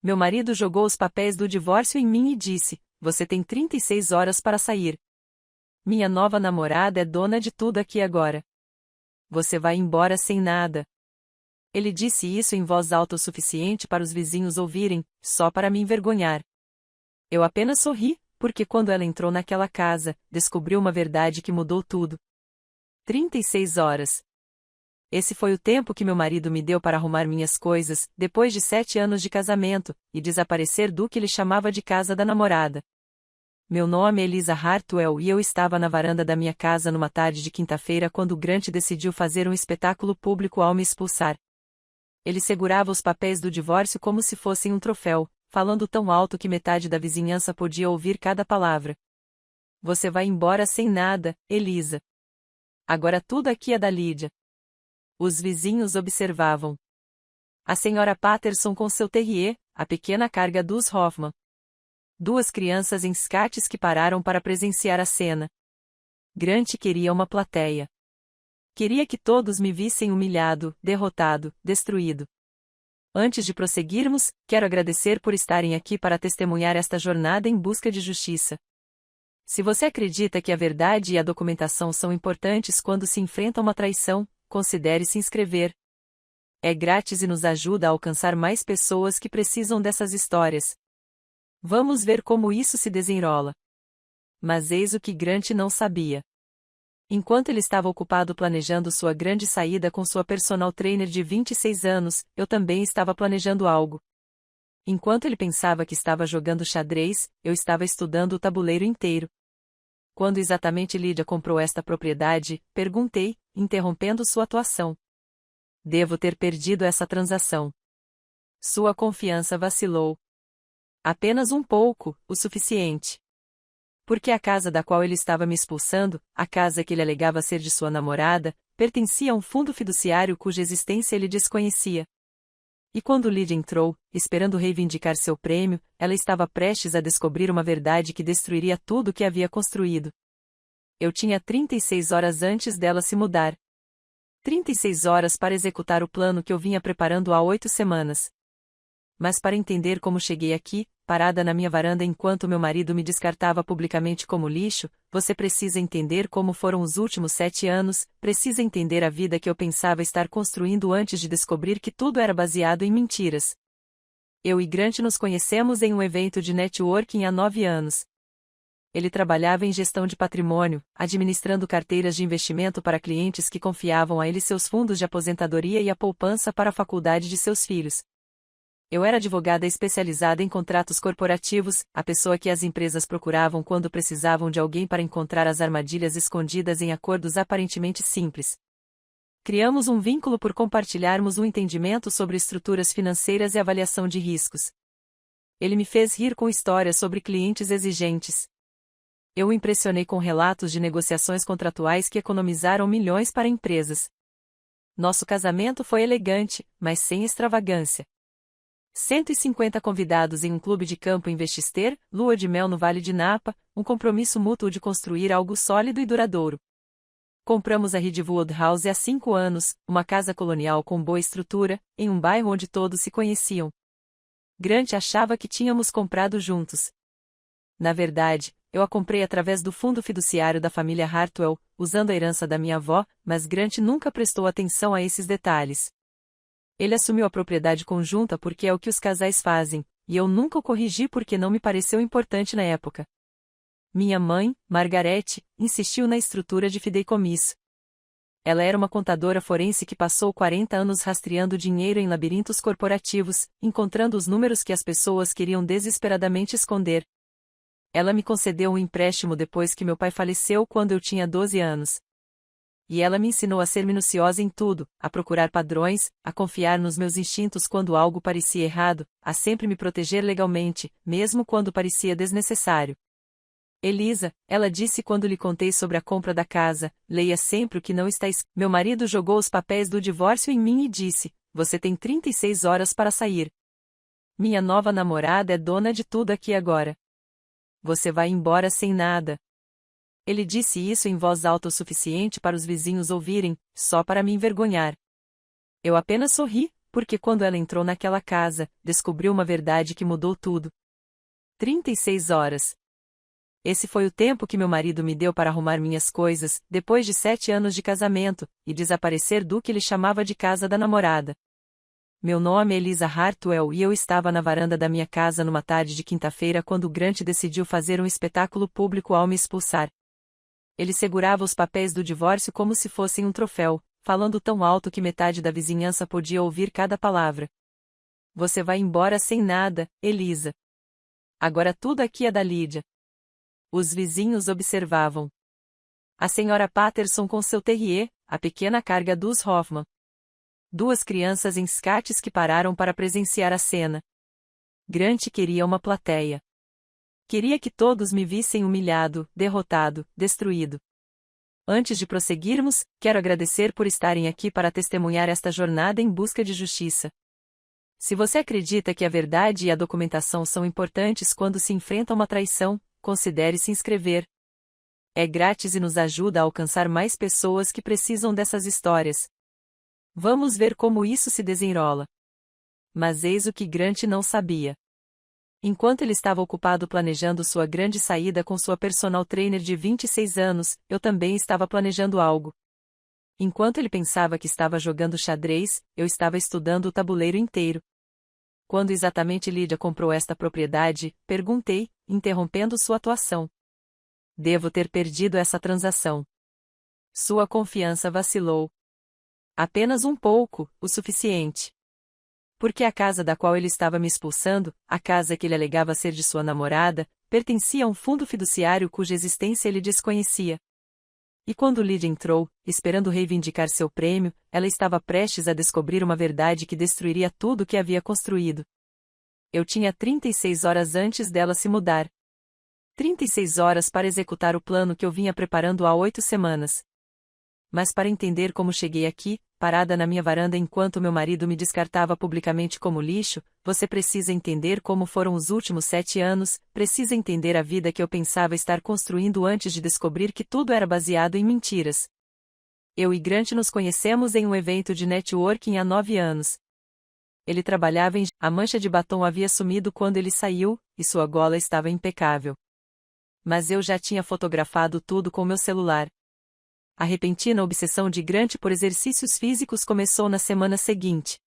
Meu marido jogou os papéis do divórcio em mim e disse: "Você tem 36 horas para sair. Minha nova namorada é dona de tudo aqui agora. Você vai embora sem nada." Ele disse isso em voz alta o suficiente para os vizinhos ouvirem, só para me envergonhar. Eu apenas sorri, porque quando ela entrou naquela casa, descobriu uma verdade que mudou tudo. 36 horas. Esse foi o tempo que meu marido me deu para arrumar minhas coisas, depois de 7 anos de casamento, e desaparecer do que ele chamava de casa da namorada. Meu nome é Elisa Hartwell e eu estava na varanda da minha casa numa tarde de quinta-feira quando Grant decidiu fazer um espetáculo público ao me expulsar. Ele segurava os papéis do divórcio como se fossem um troféu, falando tão alto que metade da vizinhança podia ouvir cada palavra. "Você vai embora sem nada, Elisa. Agora tudo aqui é da Lídia." Os vizinhos observavam. A senhora Patterson com seu terrier, a pequena carga dos Hoffman. 2 crianças em skates que pararam para presenciar a cena. Grant queria uma plateia. Queria que todos me vissem humilhado, derrotado, destruído. Antes de prosseguirmos, quero agradecer por estarem aqui para testemunhar esta jornada em busca de justiça. Se você acredita que a verdade e a documentação são importantes quando se enfrenta uma traição, considere se inscrever. É grátis e nos ajuda a alcançar mais pessoas que precisam dessas histórias. Vamos ver como isso se desenrola. Mas eis o que Grant não sabia. Enquanto ele estava ocupado planejando sua grande saída com sua personal trainer de 26 anos, eu também estava planejando algo. Enquanto ele pensava que estava jogando xadrez, eu estava estudando o tabuleiro inteiro. Quando exatamente Lídia comprou esta propriedade, perguntei, interrompendo sua atuação. Devo ter perdido essa transação. Sua confiança vacilou. Apenas um pouco, o suficiente. Porque a casa da qual ele estava me expulsando, a casa que ele alegava ser de sua namorada, pertencia a um fundo fiduciário cuja existência ele desconhecia. E quando Lídia entrou, esperando reivindicar seu prêmio, ela estava prestes a descobrir uma verdade que destruiria tudo o que havia construído. Eu tinha 36 horas antes dela se mudar. 36 horas para executar o plano que eu vinha preparando há 8 semanas. Mas para entender como cheguei aqui, parada na minha varanda enquanto meu marido me descartava publicamente como lixo, você precisa entender como foram os últimos 7 anos, precisa entender a vida que eu pensava estar construindo antes de descobrir que tudo era baseado em mentiras. Eu e Grant nos conhecemos em um evento de networking há 9 anos. Ele trabalhava em gestão de patrimônio, administrando carteiras de investimento para clientes que confiavam a ele seus fundos de aposentadoria e a poupança para a faculdade de seus filhos. Eu era advogada especializada em contratos corporativos, a pessoa que as empresas procuravam quando precisavam de alguém para encontrar as armadilhas escondidas em acordos aparentemente simples. Criamos um vínculo por compartilharmos um entendimento sobre estruturas financeiras e avaliação de riscos. Ele me fez rir com histórias sobre clientes exigentes. Eu o impressionei com relatos de negociações contratuais que economizaram milhões para empresas. Nosso casamento foi elegante, mas sem extravagância. 150 convidados em um clube de campo em Westchester, lua de mel no Vale de Napa, um compromisso mútuo de construir algo sólido e duradouro. Compramos a Ridgewood House há 5 anos, uma casa colonial com boa estrutura, em um bairro onde todos se conheciam. Grant achava que tínhamos comprado juntos. Na verdade, eu a comprei através do fundo fiduciário da família Hartwell, usando a herança da minha avó, mas Grant nunca prestou atenção a esses detalhes. Ele assumiu a propriedade conjunta porque é o que os casais fazem, e eu nunca o corrigi porque não me pareceu importante na época. Minha mãe, Margarete, insistiu na estrutura de fideicomisso. Ela era uma contadora forense que passou 40 anos rastreando dinheiro em labirintos corporativos, encontrando os números que as pessoas queriam desesperadamente esconder. Ela me concedeu um empréstimo depois que meu pai faleceu quando eu tinha 12 anos. E ela me ensinou a ser minuciosa em tudo, a procurar padrões, a confiar nos meus instintos quando algo parecia errado, a sempre me proteger legalmente, mesmo quando parecia desnecessário. Elisa, ela disse quando lhe contei sobre a compra da casa, leia sempre o que não está escrito. Meu marido jogou os papéis do divórcio em mim e disse: "Você tem 36 horas para sair. Minha nova namorada é dona de tudo aqui agora. Você vai embora sem nada." Ele disse isso em voz alta o suficiente para os vizinhos ouvirem, só para me envergonhar. Eu apenas sorri, porque quando ela entrou naquela casa, descobriu uma verdade que mudou tudo. 36 horas. Esse foi o tempo que meu marido me deu para arrumar minhas coisas, depois de 7 anos de casamento, e desaparecer do que ele chamava de casa da namorada. Meu nome é Elisa Hartwell e eu estava na varanda da minha casa numa tarde de quinta-feira quando Grant decidiu fazer um espetáculo público ao me expulsar. Ele segurava os papéis do divórcio como se fossem um troféu, falando tão alto que metade da vizinhança podia ouvir cada palavra. Você vai embora sem nada, Elisa. Agora tudo aqui é da Lídia. Os vizinhos observavam. A senhora Patterson com seu terrier, a pequena carga dos Hoffman. 2 crianças em skates que pararam para presenciar a cena. Grant queria uma plateia. Queria que todos me vissem humilhado, derrotado, destruído. Antes de prosseguirmos, quero agradecer por estarem aqui para testemunhar esta jornada em busca de justiça. Se você acredita que a verdade e a documentação são importantes quando se enfrenta uma traição, considere se inscrever. É grátis e nos ajuda a alcançar mais pessoas que precisam dessas histórias. Vamos ver como isso se desenrola. Mas eis o que Grant não sabia. Enquanto ele estava ocupado planejando sua grande saída com sua personal trainer de 26 anos, eu também estava planejando algo. Enquanto ele pensava que estava jogando xadrez, eu estava estudando o tabuleiro inteiro. Quando exatamente Lídia comprou esta propriedade, perguntei, interrompendo sua atuação. Devo ter perdido essa transação. Sua confiança vacilou. Apenas um pouco, o suficiente. Porque a casa da qual ele estava me expulsando, a casa que ele alegava ser de sua namorada, pertencia a um fundo fiduciário cuja existência ele desconhecia. E quando Lídia entrou, esperando reivindicar seu prêmio, ela estava prestes a descobrir uma verdade que destruiria tudo o que havia construído. Eu tinha 36 horas antes dela se mudar. 36 horas para executar o plano que eu vinha preparando há 8 semanas. Mas para entender como cheguei aqui, parada na minha varanda enquanto meu marido me descartava publicamente como lixo, você precisa entender como foram os últimos 7 anos, precisa entender a vida que eu pensava estar construindo antes de descobrir que tudo era baseado em mentiras. Eu e Grant nos conhecemos em um evento de networking há 9 anos. Ele trabalhava em... A mancha de batom havia sumido quando ele saiu, e sua gola estava impecável. Mas eu já tinha fotografado tudo com meu celular. A repentina obsessão de Grant por exercícios físicos começou na semana seguinte.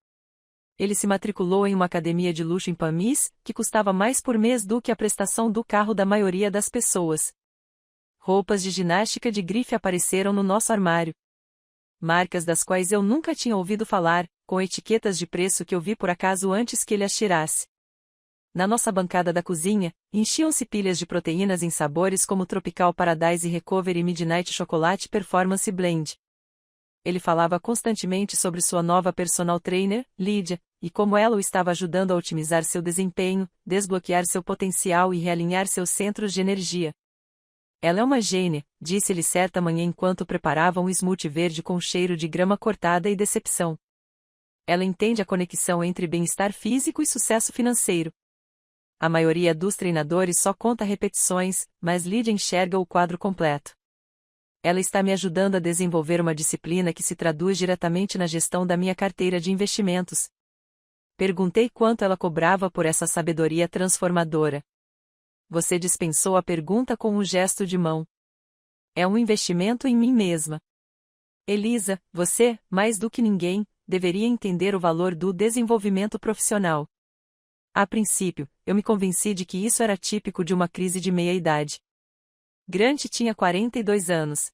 Ele se matriculou em uma academia de luxo em Paris, que custava mais por mês do que a prestação do carro da maioria das pessoas. Roupas de ginástica de grife apareceram no nosso armário. Marcas das quais eu nunca tinha ouvido falar, com etiquetas de preço que eu vi por acaso antes que ele as tirasse. Na nossa bancada da cozinha, enchiam-se pilhas de proteínas em sabores como Tropical Paradise Recovery e Midnight Chocolate Performance Blend. Ele falava constantemente sobre sua nova personal trainer, Lídia, e como ela o estava ajudando a otimizar seu desempenho, desbloquear seu potencial e realinhar seus centros de energia. Ela é uma gênia, disse-lhe certa manhã enquanto preparava um smoothie verde com cheiro de grama cortada e decepção. Ela entende a conexão entre bem-estar físico e sucesso financeiro. A maioria dos treinadores só conta repetições, mas Lídia enxerga o quadro completo. Ela está me ajudando a desenvolver uma disciplina que se traduz diretamente na gestão da minha carteira de investimentos. Perguntei quanto ela cobrava por essa sabedoria transformadora. Você dispensou a pergunta com um gesto de mão. É um investimento em mim mesma. Elisa, você, mais do que ninguém, deveria entender o valor do desenvolvimento profissional. A princípio, eu me convenci de que isso era típico de uma crise de meia-idade. Grant tinha 42 anos.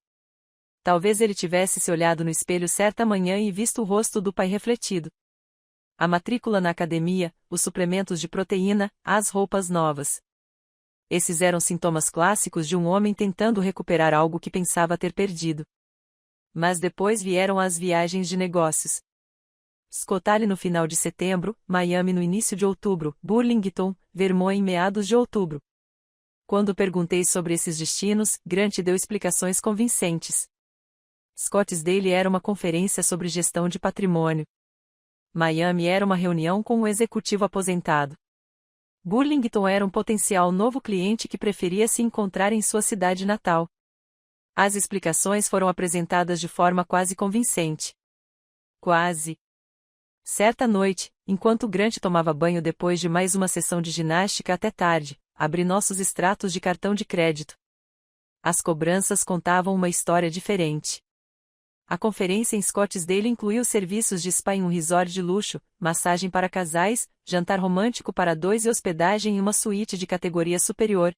Talvez ele tivesse se olhado no espelho certa manhã e visto o rosto do pai refletido. A matrícula na academia, os suplementos de proteína, as roupas novas. Esses eram sintomas clássicos de um homem tentando recuperar algo que pensava ter perdido. Mas depois vieram as viagens de negócios. Scottsdale no final de setembro, Miami no início de outubro, Burlington, Vermont em meados de outubro. Quando perguntei sobre esses destinos, Grant deu explicações convincentes. Scottsdale era uma conferência sobre gestão de patrimônio. Miami era uma reunião com um executivo aposentado. Burlington era um potencial novo cliente que preferia se encontrar em sua cidade natal. As explicações foram apresentadas de forma quase convincente. Quase. Certa noite, enquanto Grant tomava banho depois de mais uma sessão de ginástica até tarde, abri nossos extratos de cartão de crédito. As cobranças contavam uma história diferente. A conferência em Scottsdale incluiu serviços de spa em um resort de luxo, massagem para casais, jantar romântico para dois e hospedagem em uma suíte de categoria superior.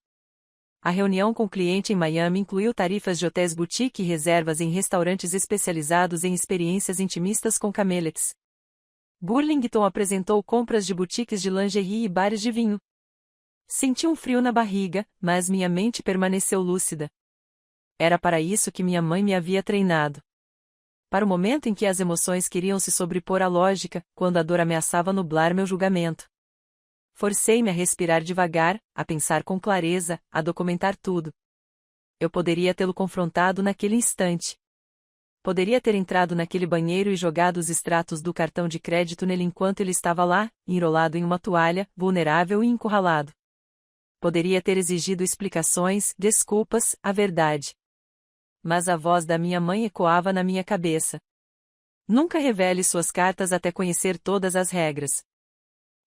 A reunião com o cliente em Miami incluiu tarifas de hotéis boutique e reservas em restaurantes especializados em experiências intimistas com cameletes. Burlington apresentou compras de boutiques de lingerie e bares de vinho. Senti um frio na barriga, mas minha mente permaneceu lúcida. Era para isso que minha mãe me havia treinado. Para o momento em que as emoções queriam se sobrepor à lógica, quando a dor ameaçava nublar meu julgamento. Forcei-me a respirar devagar, a pensar com clareza, a documentar tudo. Eu poderia tê-lo confrontado naquele instante. Poderia ter entrado naquele banheiro e jogado os extratos do cartão de crédito nele enquanto ele estava lá, enrolado em uma toalha, vulnerável e encurralado. Poderia ter exigido explicações, desculpas, a verdade. Mas a voz da minha mãe ecoava na minha cabeça. Nunca revele suas cartas até conhecer todas as regras.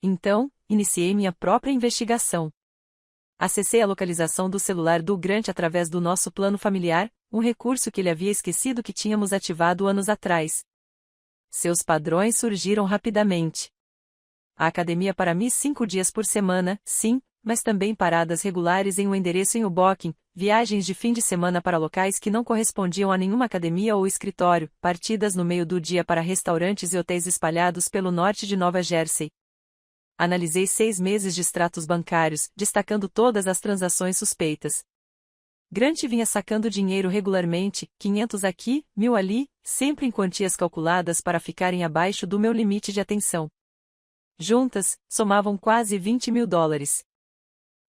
Então, iniciei minha própria investigação. Acessei a localização do celular do Grant através do nosso plano familiar, um recurso que ele havia esquecido que tínhamos ativado anos atrás. Seus padrões surgiram rapidamente. A academia para mim 5 dias por semana, sim, mas também paradas regulares em um endereço em Hoboken, viagens de fim de semana para locais que não correspondiam a nenhuma academia ou escritório, partidas no meio do dia para restaurantes e hotéis espalhados pelo norte de Nova Jersey. Analisei 6 meses de extratos bancários, destacando todas as transações suspeitas. Grant vinha sacando dinheiro regularmente, 500 aqui, 1000 ali, sempre em quantias calculadas para ficarem abaixo do meu limite de atenção. Juntas, somavam quase $20.000.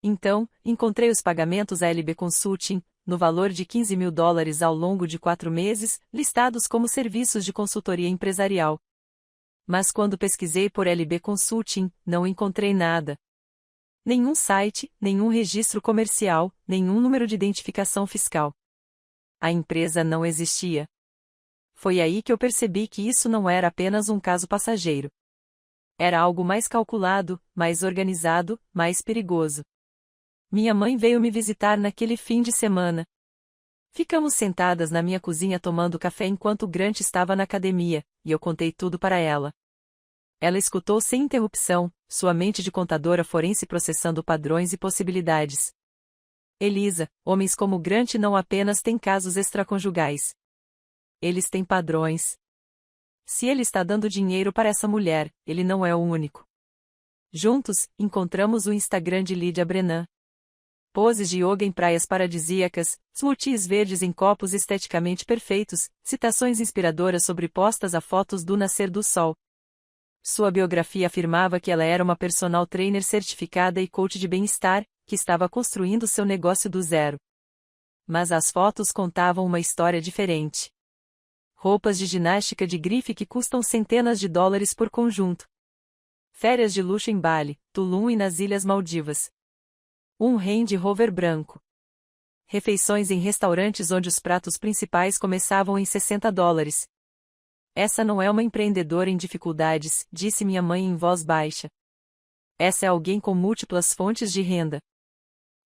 Então, encontrei os pagamentos à LB Consulting, no valor de $15.000 ao longo de 4 meses, listados como serviços de consultoria empresarial. Mas quando pesquisei por LB Consulting, não encontrei nada. Nenhum site, nenhum registro comercial, nenhum número de identificação fiscal. A empresa não existia. Foi aí que eu percebi que isso não era apenas um caso passageiro. Era algo mais calculado, mais organizado, mais perigoso. Minha mãe veio me visitar naquele fim de semana. Ficamos sentadas na minha cozinha tomando café enquanto Grant estava na academia, e eu contei tudo para ela. Ela escutou sem interrupção, sua mente de contadora forense processando padrões e possibilidades. Elisa, homens como Grant não apenas têm casos extraconjugais. Eles têm padrões. Se ele está dando dinheiro para essa mulher, ele não é o único. Juntos, encontramos o Instagram de Lydia Brennan. Poses de yoga em praias paradisíacas, smoothies verdes em copos esteticamente perfeitos, citações inspiradoras sobrepostas a fotos do nascer do sol. Sua biografia afirmava que ela era uma personal trainer certificada e coach de bem-estar, que estava construindo seu negócio do zero. Mas as fotos contavam uma história diferente. Roupas de ginástica de grife que custam centenas de dólares por conjunto. Férias de luxo em Bali, Tulum e nas Ilhas Maldivas. Um Range Rover branco. Refeições em restaurantes onde os pratos principais começavam em $60. Essa não é uma empreendedora em dificuldades, disse minha mãe em voz baixa. Essa é alguém com múltiplas fontes de renda.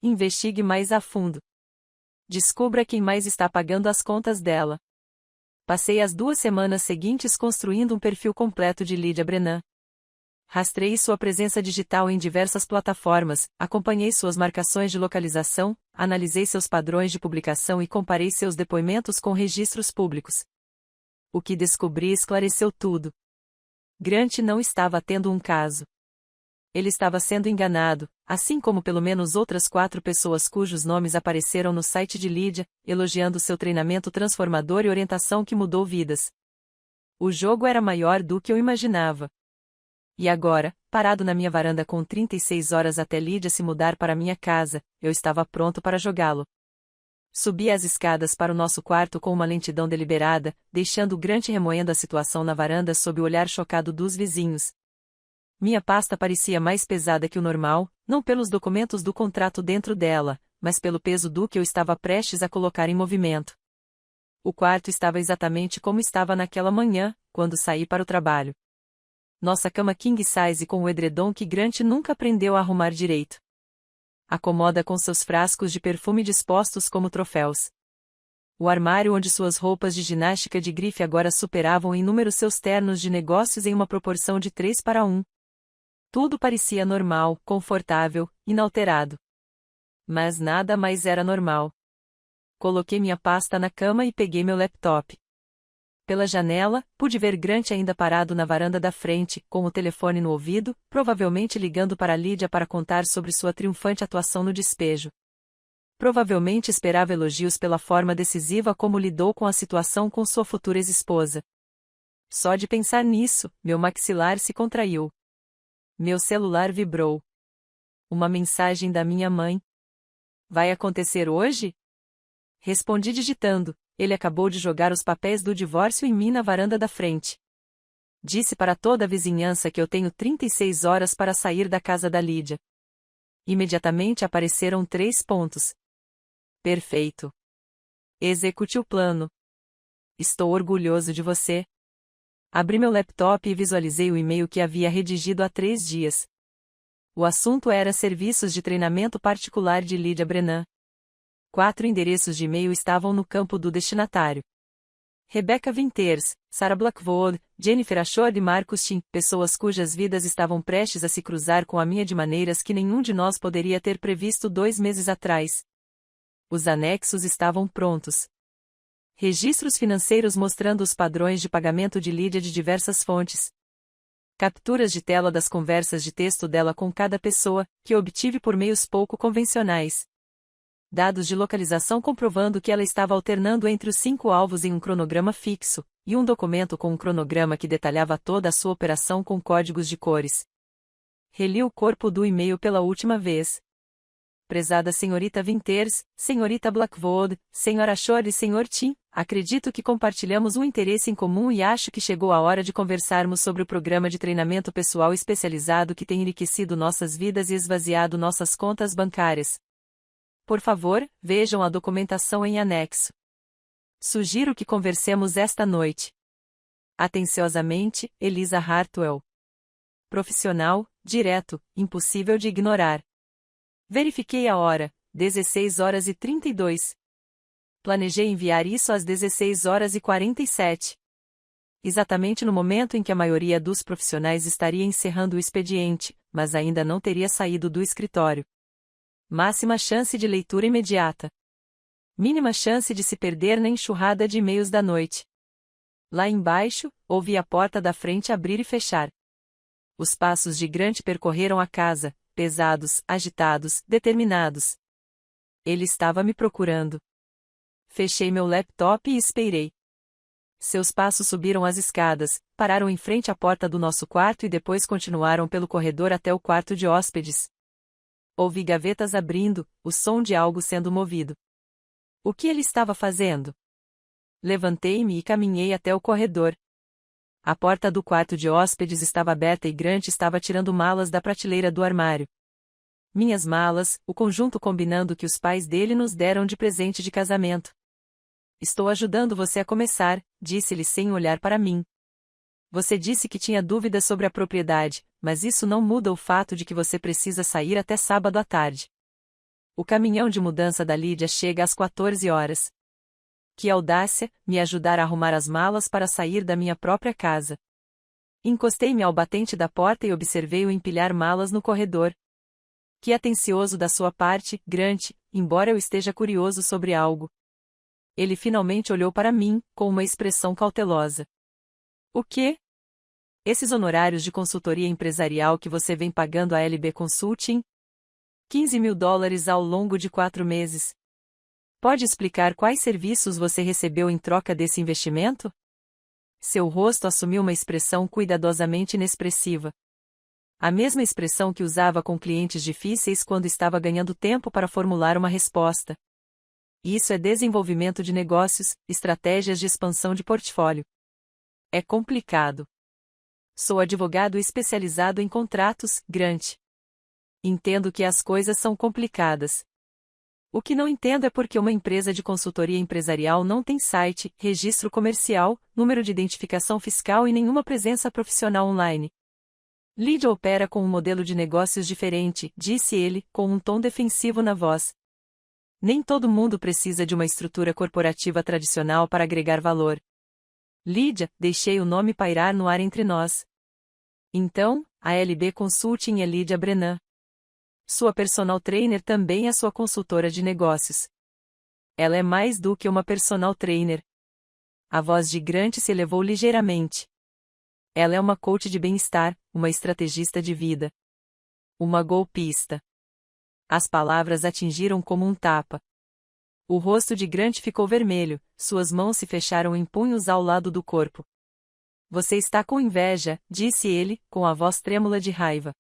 Investigue mais a fundo. Descubra quem mais está pagando as contas dela. Passei as 2 semanas seguintes construindo um perfil completo de Lydia Brennan. Rastreei sua presença digital em diversas plataformas, acompanhei suas marcações de localização, analisei seus padrões de publicação e comparei seus depoimentos com registros públicos. O que descobri esclareceu tudo. Grant não estava tendo um caso. Ele estava sendo enganado, assim como pelo menos outras 4 pessoas cujos nomes apareceram no site de Lydia, elogiando seu treinamento transformador e orientação que mudou vidas. O jogo era maior do que eu imaginava. E agora, parado na minha varanda com 36 horas até Lydia se mudar para minha casa, eu estava pronto para jogá-lo. Subi as escadas para o nosso quarto com uma lentidão deliberada, deixando Grant remoendo a situação na varanda sob o olhar chocado dos vizinhos. Minha pasta parecia mais pesada que o normal, não pelos documentos do contrato dentro dela, mas pelo peso do que eu estava prestes a colocar em movimento. O quarto estava exatamente como estava naquela manhã, quando saí para o trabalho. Nossa cama king size com o edredom que Grant nunca aprendeu a arrumar direito. A comoda com seus frascos de perfume dispostos como troféus. O armário onde suas roupas de ginástica de grife agora superavam em número seus ternos de negócios em uma proporção de 3:1. Tudo parecia normal, confortável, inalterado. Mas nada mais era normal. Coloquei minha pasta na cama e peguei meu laptop. Pela janela, pude ver Grant ainda parado na varanda da frente, com o telefone no ouvido, provavelmente ligando para Lydia para contar sobre sua triunfante atuação no despejo. Provavelmente esperava elogios pela forma decisiva como lidou com a situação com sua futura ex-esposa. Só de pensar nisso, meu maxilar se contraiu. Meu celular vibrou. Uma mensagem da minha mãe. Vai acontecer hoje? Respondi digitando. Ele acabou de jogar os papéis do divórcio em mim na varanda da frente. Disse para toda a vizinhança que eu tenho 36 horas para sair da casa da Lydia. Imediatamente apareceram 3 pontos. Perfeito. Execute o plano. Estou orgulhoso de você. Abri meu laptop e visualizei o e-mail que havia redigido há 3 dias. O assunto era serviços de treinamento particular de Lydia Brennan. 4 endereços de e-mail estavam no campo do destinatário. Rebecca Winters, Sarah Blackwood, Jennifer Ashore e Marcus Chin, pessoas cujas vidas estavam prestes a se cruzar com a minha de maneiras que nenhum de nós poderia ter previsto 2 meses atrás. Os anexos estavam prontos. Registros financeiros mostrando os padrões de pagamento de Lydia de diversas fontes. Capturas de tela das conversas de texto dela com cada pessoa, que obtive por meios pouco convencionais. Dados de localização comprovando que ela estava alternando entre os 5 alvos em um cronograma fixo, e um documento com um cronograma que detalhava toda a sua operação com códigos de cores. Reli o corpo do e-mail pela última vez. Prezada senhorita Winters, senhorita Blackwood, senhora Ashore e senhor Chin, acredito que compartilhamos um interesse em comum e acho que chegou a hora de conversarmos sobre o programa de treinamento pessoal especializado que tem enriquecido nossas vidas e esvaziado nossas contas bancárias. Por favor, vejam a documentação em anexo. Sugiro que conversemos esta noite. Atenciosamente, Elisa Hartwell. Profissional, direto, impossível de ignorar. Verifiquei a hora, 16h32. Planejei enviar isso às 16h47. Exatamente no momento em que a maioria dos profissionais estaria encerrando o expediente, mas ainda não teria saído do escritório. Máxima chance de leitura imediata. Mínima chance de se perder na enxurrada de e-mails da noite. Lá embaixo, ouvi a porta da frente abrir e fechar. Os passos de Grant percorreram a casa, pesados, agitados, determinados. Ele estava me procurando. Fechei meu laptop e esperei. Seus passos subiram as escadas, pararam em frente à porta do nosso quarto e depois continuaram pelo corredor até o quarto de hóspedes. Ouvi gavetas abrindo, o som de algo sendo movido. O que ele estava fazendo? Levantei-me e caminhei até o corredor. A porta do quarto de hóspedes estava aberta e Grant estava tirando malas da prateleira do armário. Minhas malas, o conjunto combinando que os pais dele nos deram de presente de casamento. Estou ajudando você a começar, disse-lhe sem olhar para mim. Você disse que tinha dúvidas sobre a propriedade, mas isso não muda o fato de que você precisa sair até sábado à tarde. O caminhão de mudança da Lydia chega às 14 horas. Que audácia, me ajudar a arrumar as malas para sair da minha própria casa. Encostei-me ao batente da porta e observei-o empilhar malas no corredor. Que atencioso da sua parte, Grant, embora eu esteja curioso sobre algo. Ele finalmente olhou para mim, com uma expressão cautelosa. O quê? Esses honorários de consultoria empresarial que você vem pagando à LB Consulting? $15.000 ao longo de 4 meses. Pode explicar quais serviços você recebeu em troca desse investimento? Seu rosto assumiu uma expressão cuidadosamente inexpressiva. A mesma expressão que usava com clientes difíceis quando estava ganhando tempo para formular uma resposta. Isso é desenvolvimento de negócios, estratégias de expansão de portfólio. É complicado. Sou advogado especializado em contratos, Grant. Entendo que as coisas são complicadas. O que não entendo é porque uma empresa de consultoria empresarial não tem site, registro comercial, número de identificação fiscal e nenhuma presença profissional online. Lídia opera com um modelo de negócios diferente, disse ele, com um tom defensivo na voz. Nem todo mundo precisa de uma estrutura corporativa tradicional para agregar valor. Lídia, deixei o nome pairar no ar entre nós. Então, a LB Consulting é Lídia Brennan. Sua personal trainer também é sua consultora de negócios. Ela é mais do que uma personal trainer. A voz de Grant se elevou ligeiramente. Ela é uma coach de bem-estar, uma estrategista de vida. Uma golpista. As palavras atingiram como um tapa. O rosto de Grant ficou vermelho, suas mãos se fecharam em punhos ao lado do corpo. Você está com inveja, disse ele, com a voz trêmula de raiva.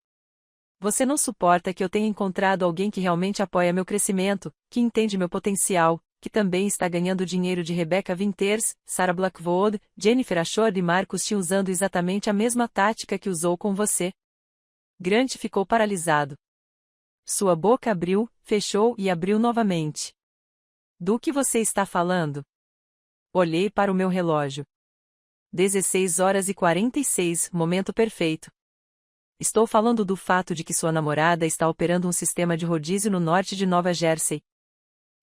Você não suporta que eu tenha encontrado alguém que realmente apoia meu crescimento, que entende meu potencial, que também está ganhando dinheiro de Rebecca Winters, Sarah Blackwood, Jennifer Ashford e Marcus T usando exatamente a mesma tática que usou com você. Grant ficou paralisado. Sua boca abriu, fechou e abriu novamente. Do que você está falando? Olhei para o meu relógio. 16h46, momento perfeito. Estou falando do fato de que sua namorada está operando um sistema de rodízio no norte de Nova Jersey.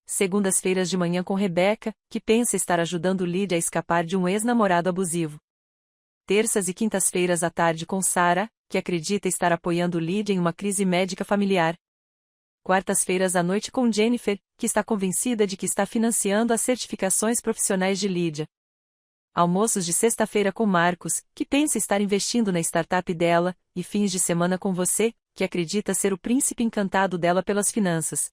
Segundas-feiras de manhã com Rebecca, que pensa estar ajudando Lydia a escapar de um ex-namorado abusivo. Terças e quintas-feiras à tarde com Sarah, que acredita estar apoiando Lydia em uma crise médica familiar. Quartas-feiras à noite com Jennifer, que está convencida de que está financiando as certificações profissionais de Lydia. Almoços de sexta-feira com Marcos, que pensa estar investindo na startup dela, e fins de semana com você, que acredita ser o príncipe encantado dela pelas finanças.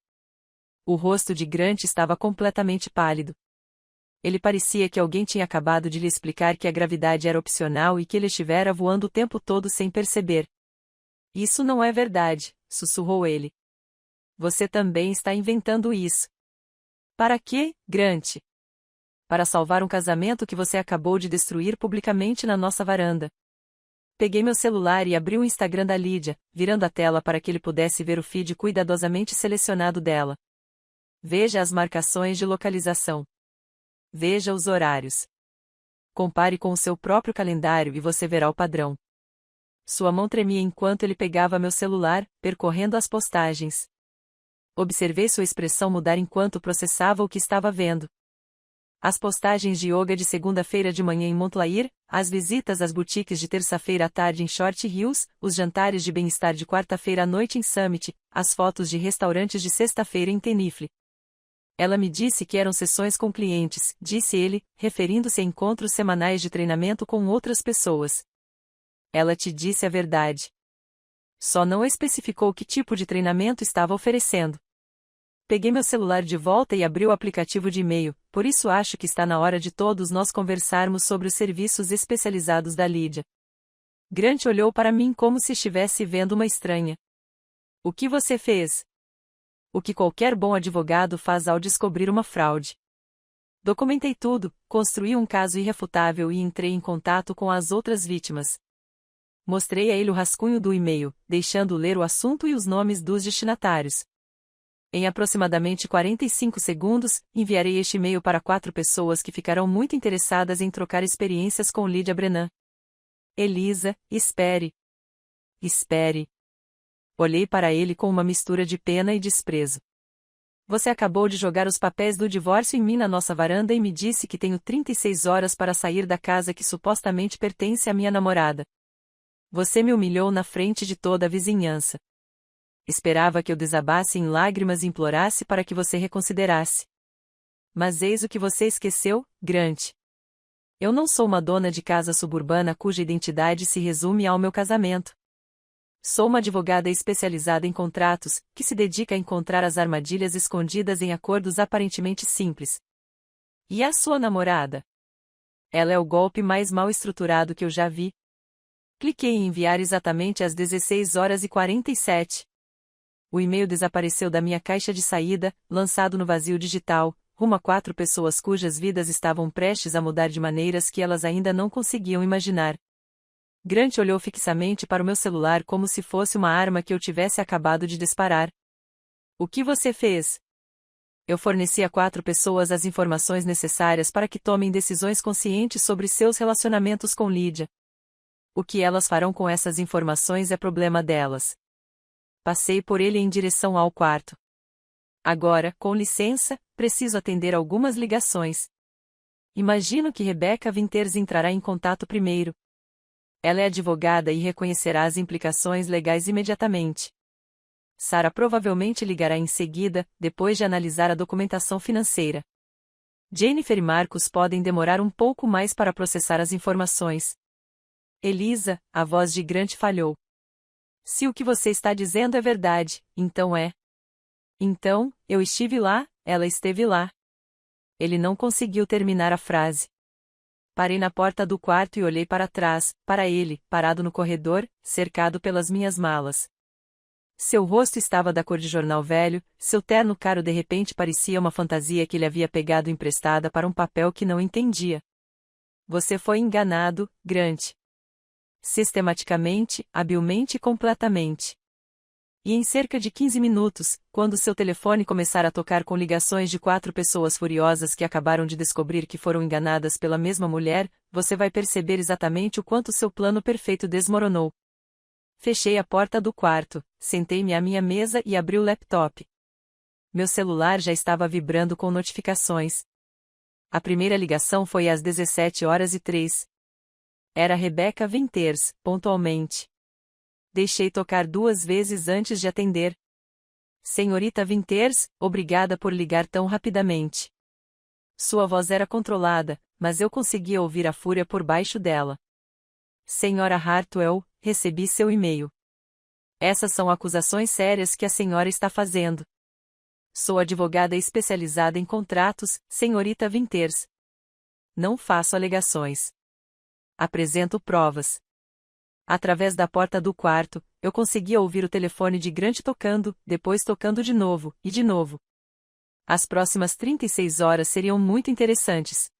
O rosto de Grant estava completamente pálido. Ele parecia que alguém tinha acabado de lhe explicar que a gravidade era opcional e que ele estivera voando o tempo todo sem perceber. Isso não é verdade, sussurrou ele. Você também está inventando isso. Para quê, Grant? Para salvar um casamento que você acabou de destruir publicamente na nossa varanda. Peguei meu celular e abri o Instagram da Lydia, virando a tela para que ele pudesse ver o feed cuidadosamente selecionado dela. Veja as marcações de localização. Veja os horários. Compare com o seu próprio calendário e você verá o padrão. Sua mão tremia enquanto ele pegava meu celular, percorrendo as postagens. Observei sua expressão mudar enquanto processava o que estava vendo. As postagens de yoga de segunda-feira de manhã em Montclair, as visitas às boutiques de terça-feira à tarde em Short Hills, os jantares de bem-estar de quarta-feira à noite em Summit, as fotos de restaurantes de sexta-feira em Tenafly. Ela me disse que eram sessões com clientes, disse ele, referindo-se a encontros semanais de treinamento com outras pessoas. Ela te disse a verdade. Só não especificou que tipo de treinamento estava oferecendo. Peguei meu celular de volta e abri o aplicativo de e-mail, por isso acho que está na hora de todos nós conversarmos sobre os serviços especializados da Lydia. Grant olhou para mim como se estivesse vendo uma estranha. O que você fez? O que qualquer bom advogado faz ao descobrir uma fraude. Documentei tudo, construí um caso irrefutável e entrei em contato com as outras vítimas. Mostrei a ele o rascunho do e-mail, deixando-o ler o assunto e os nomes dos destinatários. Em aproximadamente 45 segundos, enviarei este e-mail para 4 pessoas que ficarão muito interessadas em trocar experiências com Lydia Brennan. Elisa, espere. Espere. Olhei para ele com uma mistura de pena e desprezo. Você acabou de jogar os papéis do divórcio em mim na nossa varanda e me disse que tenho 36 horas para sair da casa que supostamente pertence à minha namorada. Você me humilhou na frente de toda a vizinhança. Esperava que eu desabasse em lágrimas e implorasse para que você reconsiderasse. Mas eis o que você esqueceu, Grant. Eu não sou uma dona de casa suburbana cuja identidade se resume ao meu casamento. Sou uma advogada especializada em contratos, que se dedica a encontrar as armadilhas escondidas em acordos aparentemente simples. E a sua namorada? Ela é o golpe mais mal estruturado que eu já vi. Cliquei em enviar exatamente às 16h47. O e-mail desapareceu da minha caixa de saída, lançado no vazio digital, rumo a 4 pessoas cujas vidas estavam prestes a mudar de maneiras que elas ainda não conseguiam imaginar. Grant olhou fixamente para o meu celular como se fosse uma arma que eu tivesse acabado de disparar. O que você fez? Eu forneci a 4 pessoas as informações necessárias para que tomem decisões conscientes sobre seus relacionamentos com Lydia. O que elas farão com essas informações é problema delas. Passei por ele em direção ao quarto. Agora, com licença, preciso atender algumas ligações. Imagino que Rebecca Winters entrará em contato primeiro. Ela é advogada e reconhecerá as implicações legais imediatamente. Sarah provavelmente ligará em seguida, depois de analisar a documentação financeira. Jennifer e Marcus podem demorar um pouco mais para processar as informações. Elisa, a voz de Grant falhou. Se o que você está dizendo é verdade, então é. Então, eu estive lá, ela esteve lá. Ele não conseguiu terminar a frase. Parei na porta do quarto e olhei para trás, para ele, parado no corredor, cercado pelas minhas malas. Seu rosto estava da cor de jornal velho, seu terno caro de repente parecia uma fantasia que ele havia pegado emprestada para um papel que não entendia. Você foi enganado, Grant. Sistematicamente, habilmente e completamente. E em cerca de 15 minutos, quando seu telefone começar a tocar com ligações de 4 pessoas furiosas que acabaram de descobrir que foram enganadas pela mesma mulher, você vai perceber exatamente o quanto seu plano perfeito desmoronou. Fechei a porta do quarto, sentei-me à minha mesa e abri o laptop. Meu celular já estava vibrando com notificações. A primeira ligação foi às 17h03. Era Rebecca Winters, pontualmente. Deixei tocar 2 vezes antes de atender. Senhorita Winters, obrigada por ligar tão rapidamente. Sua voz era controlada, mas eu conseguia ouvir a fúria por baixo dela. Senhora Hartwell, recebi seu e-mail. Essas são acusações sérias que a senhora está fazendo. Sou advogada especializada em contratos, senhorita Winters. Não faço alegações. Apresento provas. Através da porta do quarto, eu conseguia ouvir o telefone de Grant tocando, depois tocando de novo, e de novo. As próximas 36 horas seriam muito interessantes.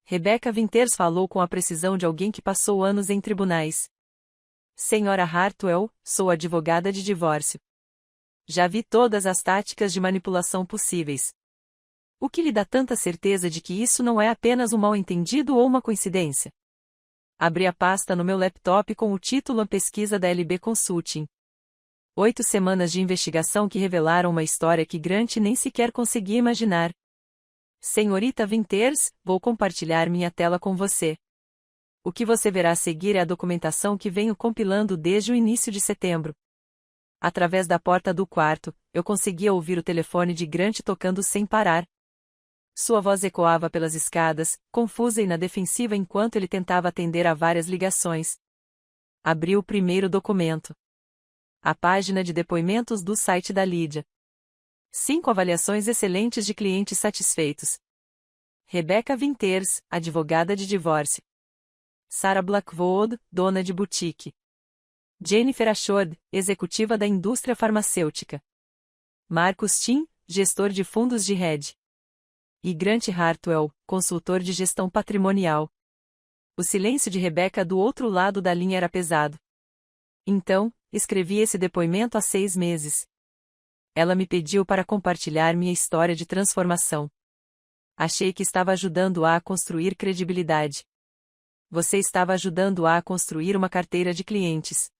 Rebecca Winters falou com a precisão de alguém que passou anos em tribunais. Senhora Hartwell, sou advogada de divórcio. Já vi todas as táticas de manipulação possíveis. O que lhe dá tanta certeza de que isso não é apenas um mal-entendido ou uma coincidência? Abri a pasta no meu laptop com o título A Pesquisa da LB Consulting. 8 semanas de investigação que revelaram uma história que Grant nem sequer conseguia imaginar. Senhorita Winters, vou compartilhar minha tela com você. O que você verá a seguir é a documentação que venho compilando desde o início de setembro. Através da porta do quarto, eu conseguia ouvir o telefone de Grant tocando sem parar. Sua voz ecoava pelas escadas, confusa e na defensiva enquanto ele tentava atender a várias ligações. Abri o primeiro documento. A página de depoimentos do site da Lídia. 5 avaliações excelentes de clientes satisfeitos. Rebecca Winters, advogada de divórcio. Sarah Blackwood, dona de boutique. Jennifer Ashord, executiva da indústria farmacêutica. Marcus Tim, gestor de fundos de hedge. E Grant Hartwell, consultor de gestão patrimonial. O silêncio de Rebecca do outro lado da linha era pesado. Então, escrevi esse depoimento há 6 meses. Ela me pediu para compartilhar minha história de transformação. Achei que estava ajudando-a a construir credibilidade. Você estava ajudando-a a construir uma carteira de clientes.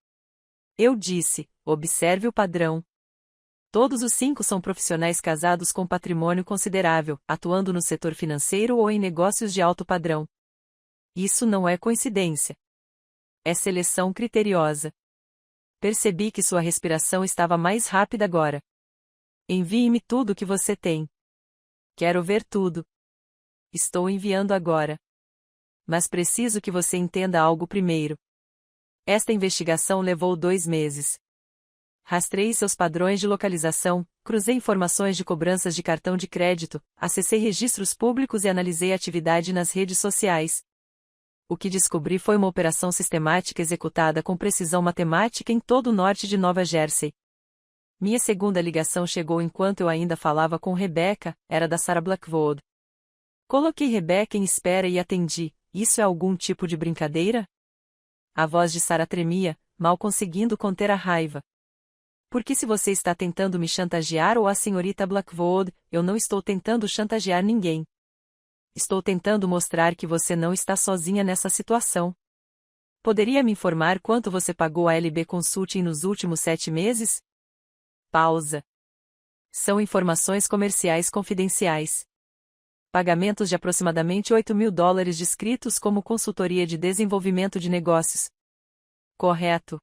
Eu disse, observe o padrão. Todos os 5 são profissionais casados com patrimônio considerável, atuando no setor financeiro ou em negócios de alto padrão. Isso não é coincidência. É seleção criteriosa. Percebi que sua respiração estava mais rápida agora. Envie-me tudo o que você tem. Quero ver tudo. Estou enviando agora. Mas preciso que você entenda algo primeiro. Esta investigação levou 2 meses. Rastrei seus padrões de localização, cruzei informações de cobranças de cartão de crédito, acessei registros públicos e analisei a atividade nas redes sociais. O que descobri foi uma operação sistemática executada com precisão matemática em todo o norte de Nova Jersey. Minha segunda ligação chegou enquanto eu ainda falava com Rebecca, era da Sarah Blackwood. Coloquei Rebecca em espera e atendi. Isso é algum tipo de brincadeira? A voz de Sarah tremia, mal conseguindo conter a raiva. Porque se você está tentando me chantagear ou a senhorita Blackwood, eu não estou tentando chantagear ninguém. Estou tentando mostrar que você não está sozinha nessa situação. Poderia me informar quanto você pagou a LB Consulting nos últimos 7 meses? Pausa. São informações comerciais confidenciais. Pagamentos de aproximadamente $8.000 descritos como consultoria de desenvolvimento de negócios. Correto.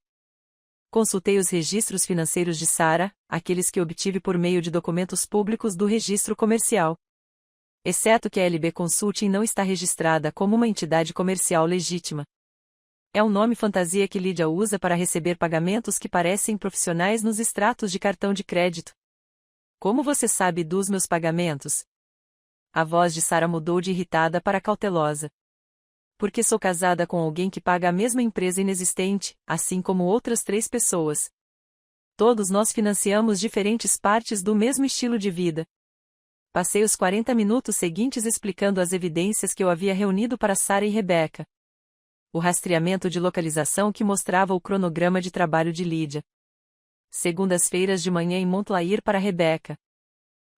Consultei os registros financeiros de Sarah, aqueles que obtive por meio de documentos públicos do registro comercial. Exceto que a LB Consulting não está registrada como uma entidade comercial legítima. É um nome fantasia que Lídia usa para receber pagamentos que parecem profissionais nos extratos de cartão de crédito. Como você sabe dos meus pagamentos? A voz de Sarah mudou de irritada para cautelosa. Porque sou casada com alguém que paga a mesma empresa inexistente, assim como outras 3 pessoas. Todos nós financiamos diferentes partes do mesmo estilo de vida. Passei os 40 minutos seguintes explicando as evidências que eu havia reunido para Sarah e Rebecca. O rastreamento de localização que mostrava o cronograma de trabalho de Lídia. Segundas-feiras de manhã em Montlair para Rebecca.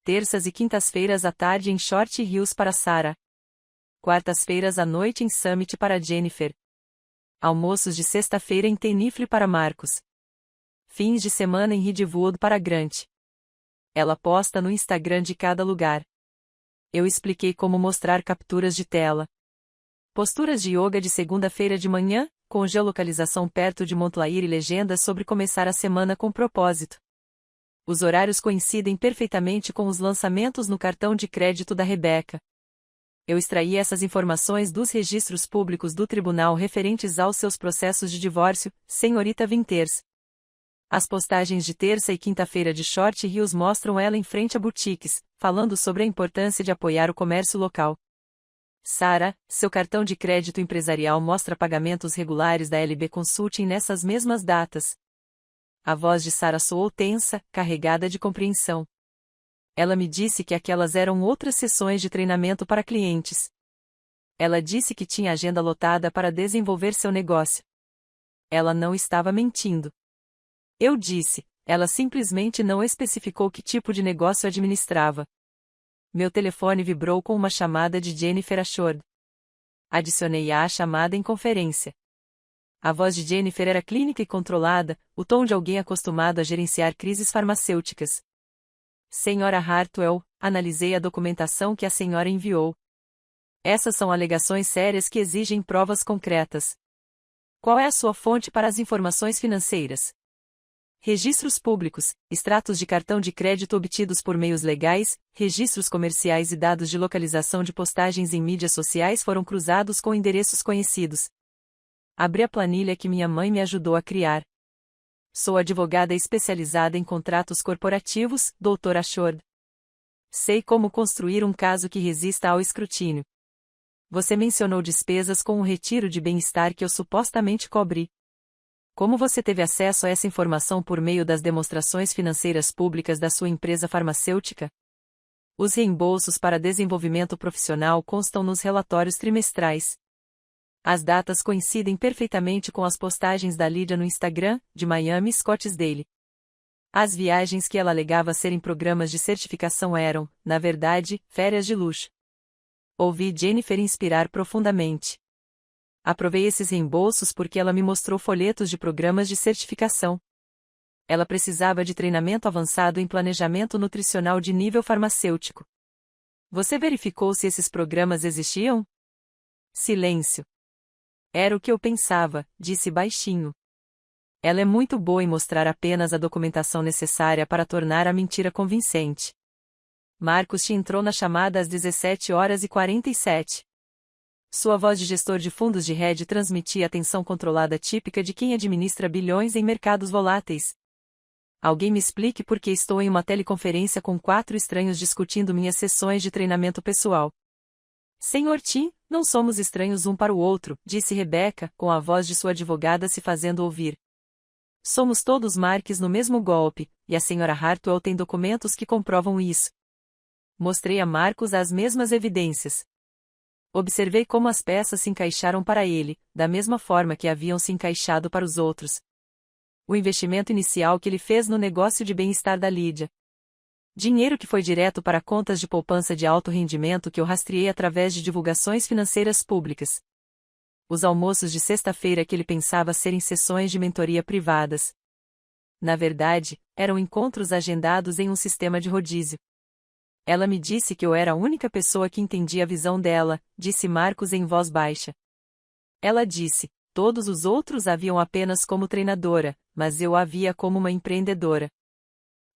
Terças e quintas-feiras à tarde em Short Hills para Sarah. Quartas-feiras à noite em Summit para Jennifer. Almoços de sexta-feira em Tenifle para Marcos. Fins de semana em Ridgewood para Grant. Ela posta no Instagram de cada lugar. Eu expliquei como mostrar capturas de tela. Posturas de yoga de segunda-feira de manhã, com geolocalização perto de Montlair e legendas sobre começar a semana com propósito. Os horários coincidem perfeitamente com os lançamentos no cartão de crédito da Rebecca. Eu extraí essas informações dos registros públicos do tribunal referentes aos seus processos de divórcio, senhorita Winters. As postagens de terça e quinta-feira de Short Hills mostram ela em frente a boutiques, falando sobre a importância de apoiar o comércio local. Sarah, seu cartão de crédito empresarial mostra pagamentos regulares da LB Consulting nessas mesmas datas. A voz de Sarah soou tensa, carregada de compreensão. Ela me disse que aquelas eram outras sessões de treinamento para clientes. Ela disse que tinha agenda lotada para desenvolver seu negócio. Ela não estava mentindo. Eu disse, ela simplesmente não especificou que tipo de negócio administrava. Meu telefone vibrou com uma chamada de Jennifer Ashford. Adicionei-a à chamada em conferência. A voz de Jennifer era clínica e controlada, o tom de alguém acostumado a gerenciar crises farmacêuticas. Senhora Hartwell, analisei a documentação que a senhora enviou. Essas são alegações sérias que exigem provas concretas. Qual é a sua fonte para as informações financeiras? Registros públicos, extratos de cartão de crédito obtidos por meios legais, registros comerciais e dados de localização de postagens em mídias sociais foram cruzados com endereços conhecidos. Abri a planilha que minha mãe me ajudou a criar. Sou advogada especializada em contratos corporativos, Dra. Ashford. Sei como construir um caso que resista ao escrutínio. Você mencionou despesas com o retiro de bem-estar que eu supostamente cobri. Como você teve acesso a essa informação por meio das demonstrações financeiras públicas da sua empresa farmacêutica? Os reembolsos para desenvolvimento profissional constam nos relatórios trimestrais. As datas coincidem perfeitamente com as postagens da Lídia no Instagram, de Miami Scottsdale. As viagens que ela alegava serem programas de certificação eram, na verdade, férias de luxo. Ouvi Jennifer inspirar profundamente. Aprovei esses reembolsos porque ela me mostrou folhetos de programas de certificação. Ela precisava de treinamento avançado em planejamento nutricional de nível farmacêutico. Você verificou se esses programas existiam? Silêncio. Era o que eu pensava, disse baixinho. Ela é muito boa em mostrar apenas a documentação necessária para tornar a mentira convincente. Marcos te entrou na chamada às 17h47. Sua voz de gestor de fundos de hedge transmitia a tensão controlada típica de quem administra bilhões em mercados voláteis. Alguém me explique por que estou em uma teleconferência com 4 estranhos discutindo minhas sessões de treinamento pessoal. Senhor Tim, não somos estranhos um para o outro, disse Rebecca, com a voz de sua advogada se fazendo ouvir. Somos todos Marques no mesmo golpe, e a senhora Hartwell tem documentos que comprovam isso. Mostrei a Marcos as mesmas evidências. Observei como as peças se encaixaram para ele, da mesma forma que haviam se encaixado para os outros. O investimento inicial que ele fez no negócio de bem-estar da Lídia. Dinheiro que foi direto para contas de poupança de alto rendimento que eu rastreei através de divulgações financeiras públicas. Os almoços de sexta-feira que ele pensava serem sessões de mentoria privadas. Na verdade, eram encontros agendados em um sistema de rodízio. Ela me disse que eu era a única pessoa que entendia a visão dela, disse Marcos em voz baixa. Ela disse, todos os outros a viam apenas como treinadora, mas eu a via como uma empreendedora.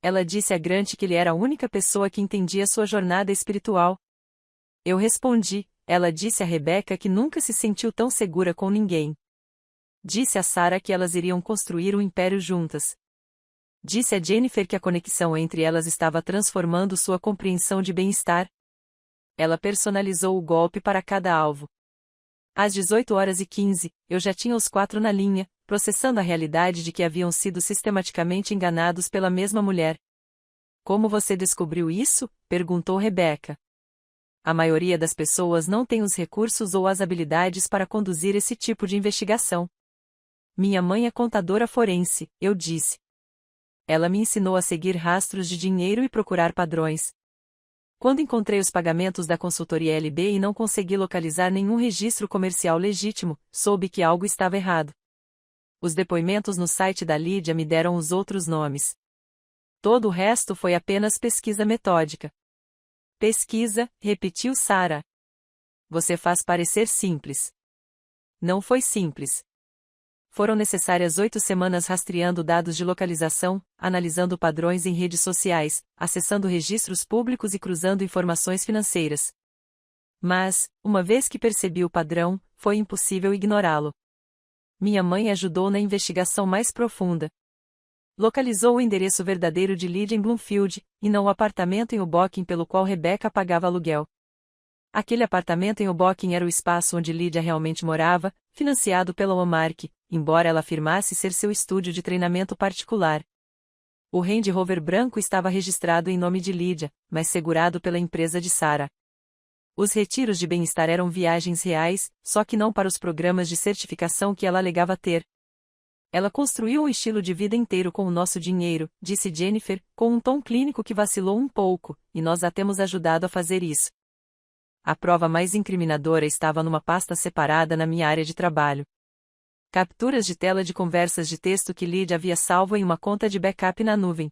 Ela disse a Grant que ele era a única pessoa que entendia sua jornada espiritual. Eu respondi, ela disse a Rebecca que nunca se sentiu tão segura com ninguém. Disse a Sarah que elas iriam construir um império juntas. Disse a Jennifer que a conexão entre elas estava transformando sua compreensão de bem-estar. Ela personalizou o golpe para cada alvo. Às 18h15, eu já tinha os 4 na linha, processando a realidade de que haviam sido sistematicamente enganados pela mesma mulher. Como você descobriu isso? Perguntou Rebecca. A maioria das pessoas não tem os recursos ou as habilidades para conduzir esse tipo de investigação. Minha mãe é contadora forense, eu disse. Ela me ensinou a seguir rastros de dinheiro e procurar padrões. Quando encontrei os pagamentos da consultoria LB e não consegui localizar nenhum registro comercial legítimo, soube que algo estava errado. Os depoimentos no site da Lídia me deram os outros nomes. Todo o resto foi apenas pesquisa metódica. Pesquisa, repetiu Sarah. Você faz parecer simples. Não foi simples. Foram necessárias 8 semanas rastreando dados de localização, analisando padrões em redes sociais, acessando registros públicos e cruzando informações financeiras. Mas, uma vez que percebi o padrão, foi impossível ignorá-lo. Minha mãe ajudou na investigação mais profunda. Localizou o endereço verdadeiro de Lydia em Bloomfield, e não o apartamento em Hoboken pelo qual Rebecca pagava aluguel. Aquele apartamento em Hoboken era o espaço onde Lydia realmente morava, financiado pela Omark, embora ela afirmasse ser seu estúdio de treinamento particular. O Range Rover branco estava registrado em nome de Lydia, mas segurado pela empresa de Sarah. Os retiros de bem-estar eram viagens reais, só que não para os programas de certificação que ela alegava ter. Ela construiu um estilo de vida inteiro com o nosso dinheiro, disse Jennifer, com um tom clínico que vacilou um pouco, e nós a temos ajudado a fazer isso. A prova mais incriminadora estava numa pasta separada na minha área de trabalho. Capturas de tela de conversas de texto que Lydia havia salvo em uma conta de backup na nuvem.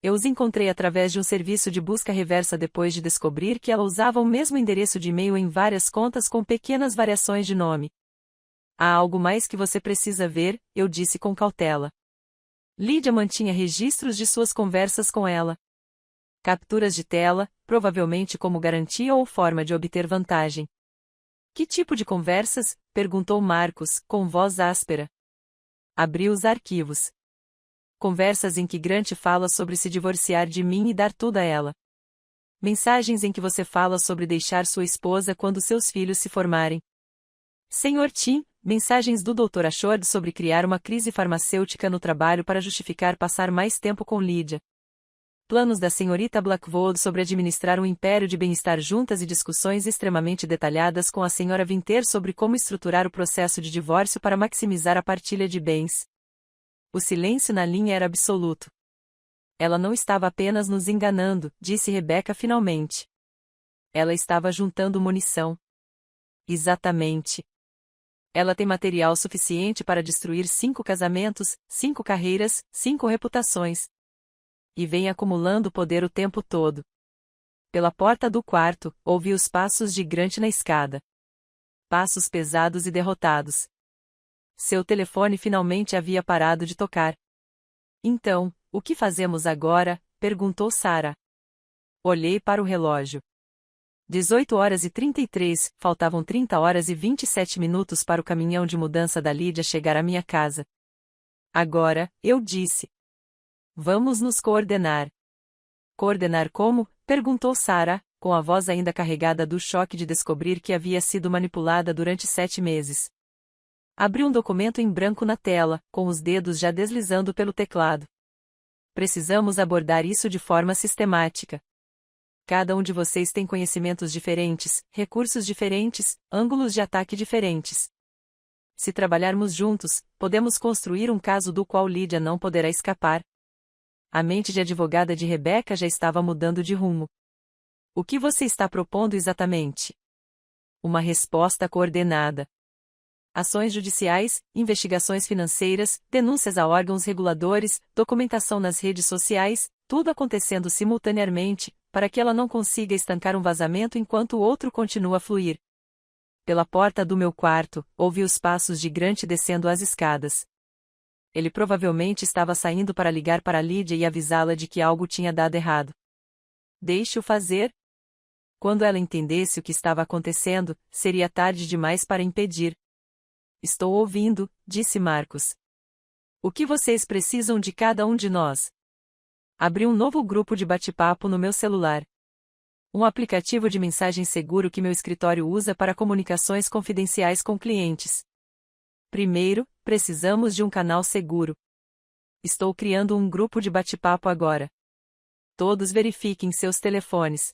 Eu os encontrei através de um serviço de busca reversa depois de descobrir que ela usava o mesmo endereço de e-mail em várias contas com pequenas variações de nome. Há algo mais que você precisa ver, eu disse com cautela. Lydia mantinha registros de suas conversas com ela. Capturas de tela, provavelmente como garantia ou forma de obter vantagem. Que tipo de conversas? Perguntou Marcos, com voz áspera. Abri os arquivos. Conversas em que Grant fala sobre se divorciar de mim e dar tudo a ela. Mensagens em que você fala sobre deixar sua esposa quando seus filhos se formarem. Sr. Tim, mensagens do Dr. Ashord sobre criar uma crise farmacêutica no trabalho para justificar passar mais tempo com Lydia. Planos da senhorita Blackwood sobre administrar um império de bem-estar juntas e discussões extremamente detalhadas com a senhora Vinter sobre como estruturar o processo de divórcio para maximizar a partilha de bens. O silêncio na linha era absoluto. Ela não estava apenas nos enganando, disse Rebecca finalmente. Ela estava juntando munição. Exatamente. Ela tem material suficiente para destruir 5 casamentos, 5 carreiras, 5 reputações. E vem acumulando poder o tempo todo. Pela porta do quarto, ouvi os passos de Grant na escada. Passos pesados e derrotados. Seu telefone finalmente havia parado de tocar. Então, o que fazemos agora? Perguntou Sarah. Olhei para o relógio. 18h33, faltavam 30h27 para o caminhão de mudança da Lydia chegar à minha casa. Agora, eu disse. Vamos nos coordenar. Coordenar como? Perguntou Sarah, com a voz ainda carregada do choque de descobrir que havia sido manipulada durante 7 meses. Abri um documento em branco na tela, com os dedos já deslizando pelo teclado. Precisamos abordar isso de forma sistemática. Cada um de vocês tem conhecimentos diferentes, recursos diferentes, ângulos de ataque diferentes. Se trabalharmos juntos, podemos construir um caso do qual Lydia não poderá escapar. A mente de advogada de Rebecca já estava mudando de rumo. O que você está propondo exatamente? Uma resposta coordenada. Ações judiciais, investigações financeiras, denúncias a órgãos reguladores, documentação nas redes sociais, tudo acontecendo simultaneamente, para que ela não consiga estancar um vazamento enquanto o outro continua a fluir. Pela porta do meu quarto, ouvi os passos de Grant descendo as escadas. Ele provavelmente estava saindo para ligar para Lydia e avisá-la de que algo tinha dado errado. Deixe-o fazer. Quando ela entendesse o que estava acontecendo, seria tarde demais para impedir. Estou ouvindo, disse Marcus. O que vocês precisam de cada um de nós? Abri um novo grupo de bate-papo no meu celular. Um aplicativo de mensagem seguro que meu escritório usa para comunicações confidenciais com clientes. Primeiro, precisamos de um canal seguro. Estou criando um grupo de bate-papo agora. Todos verifiquem seus telefones.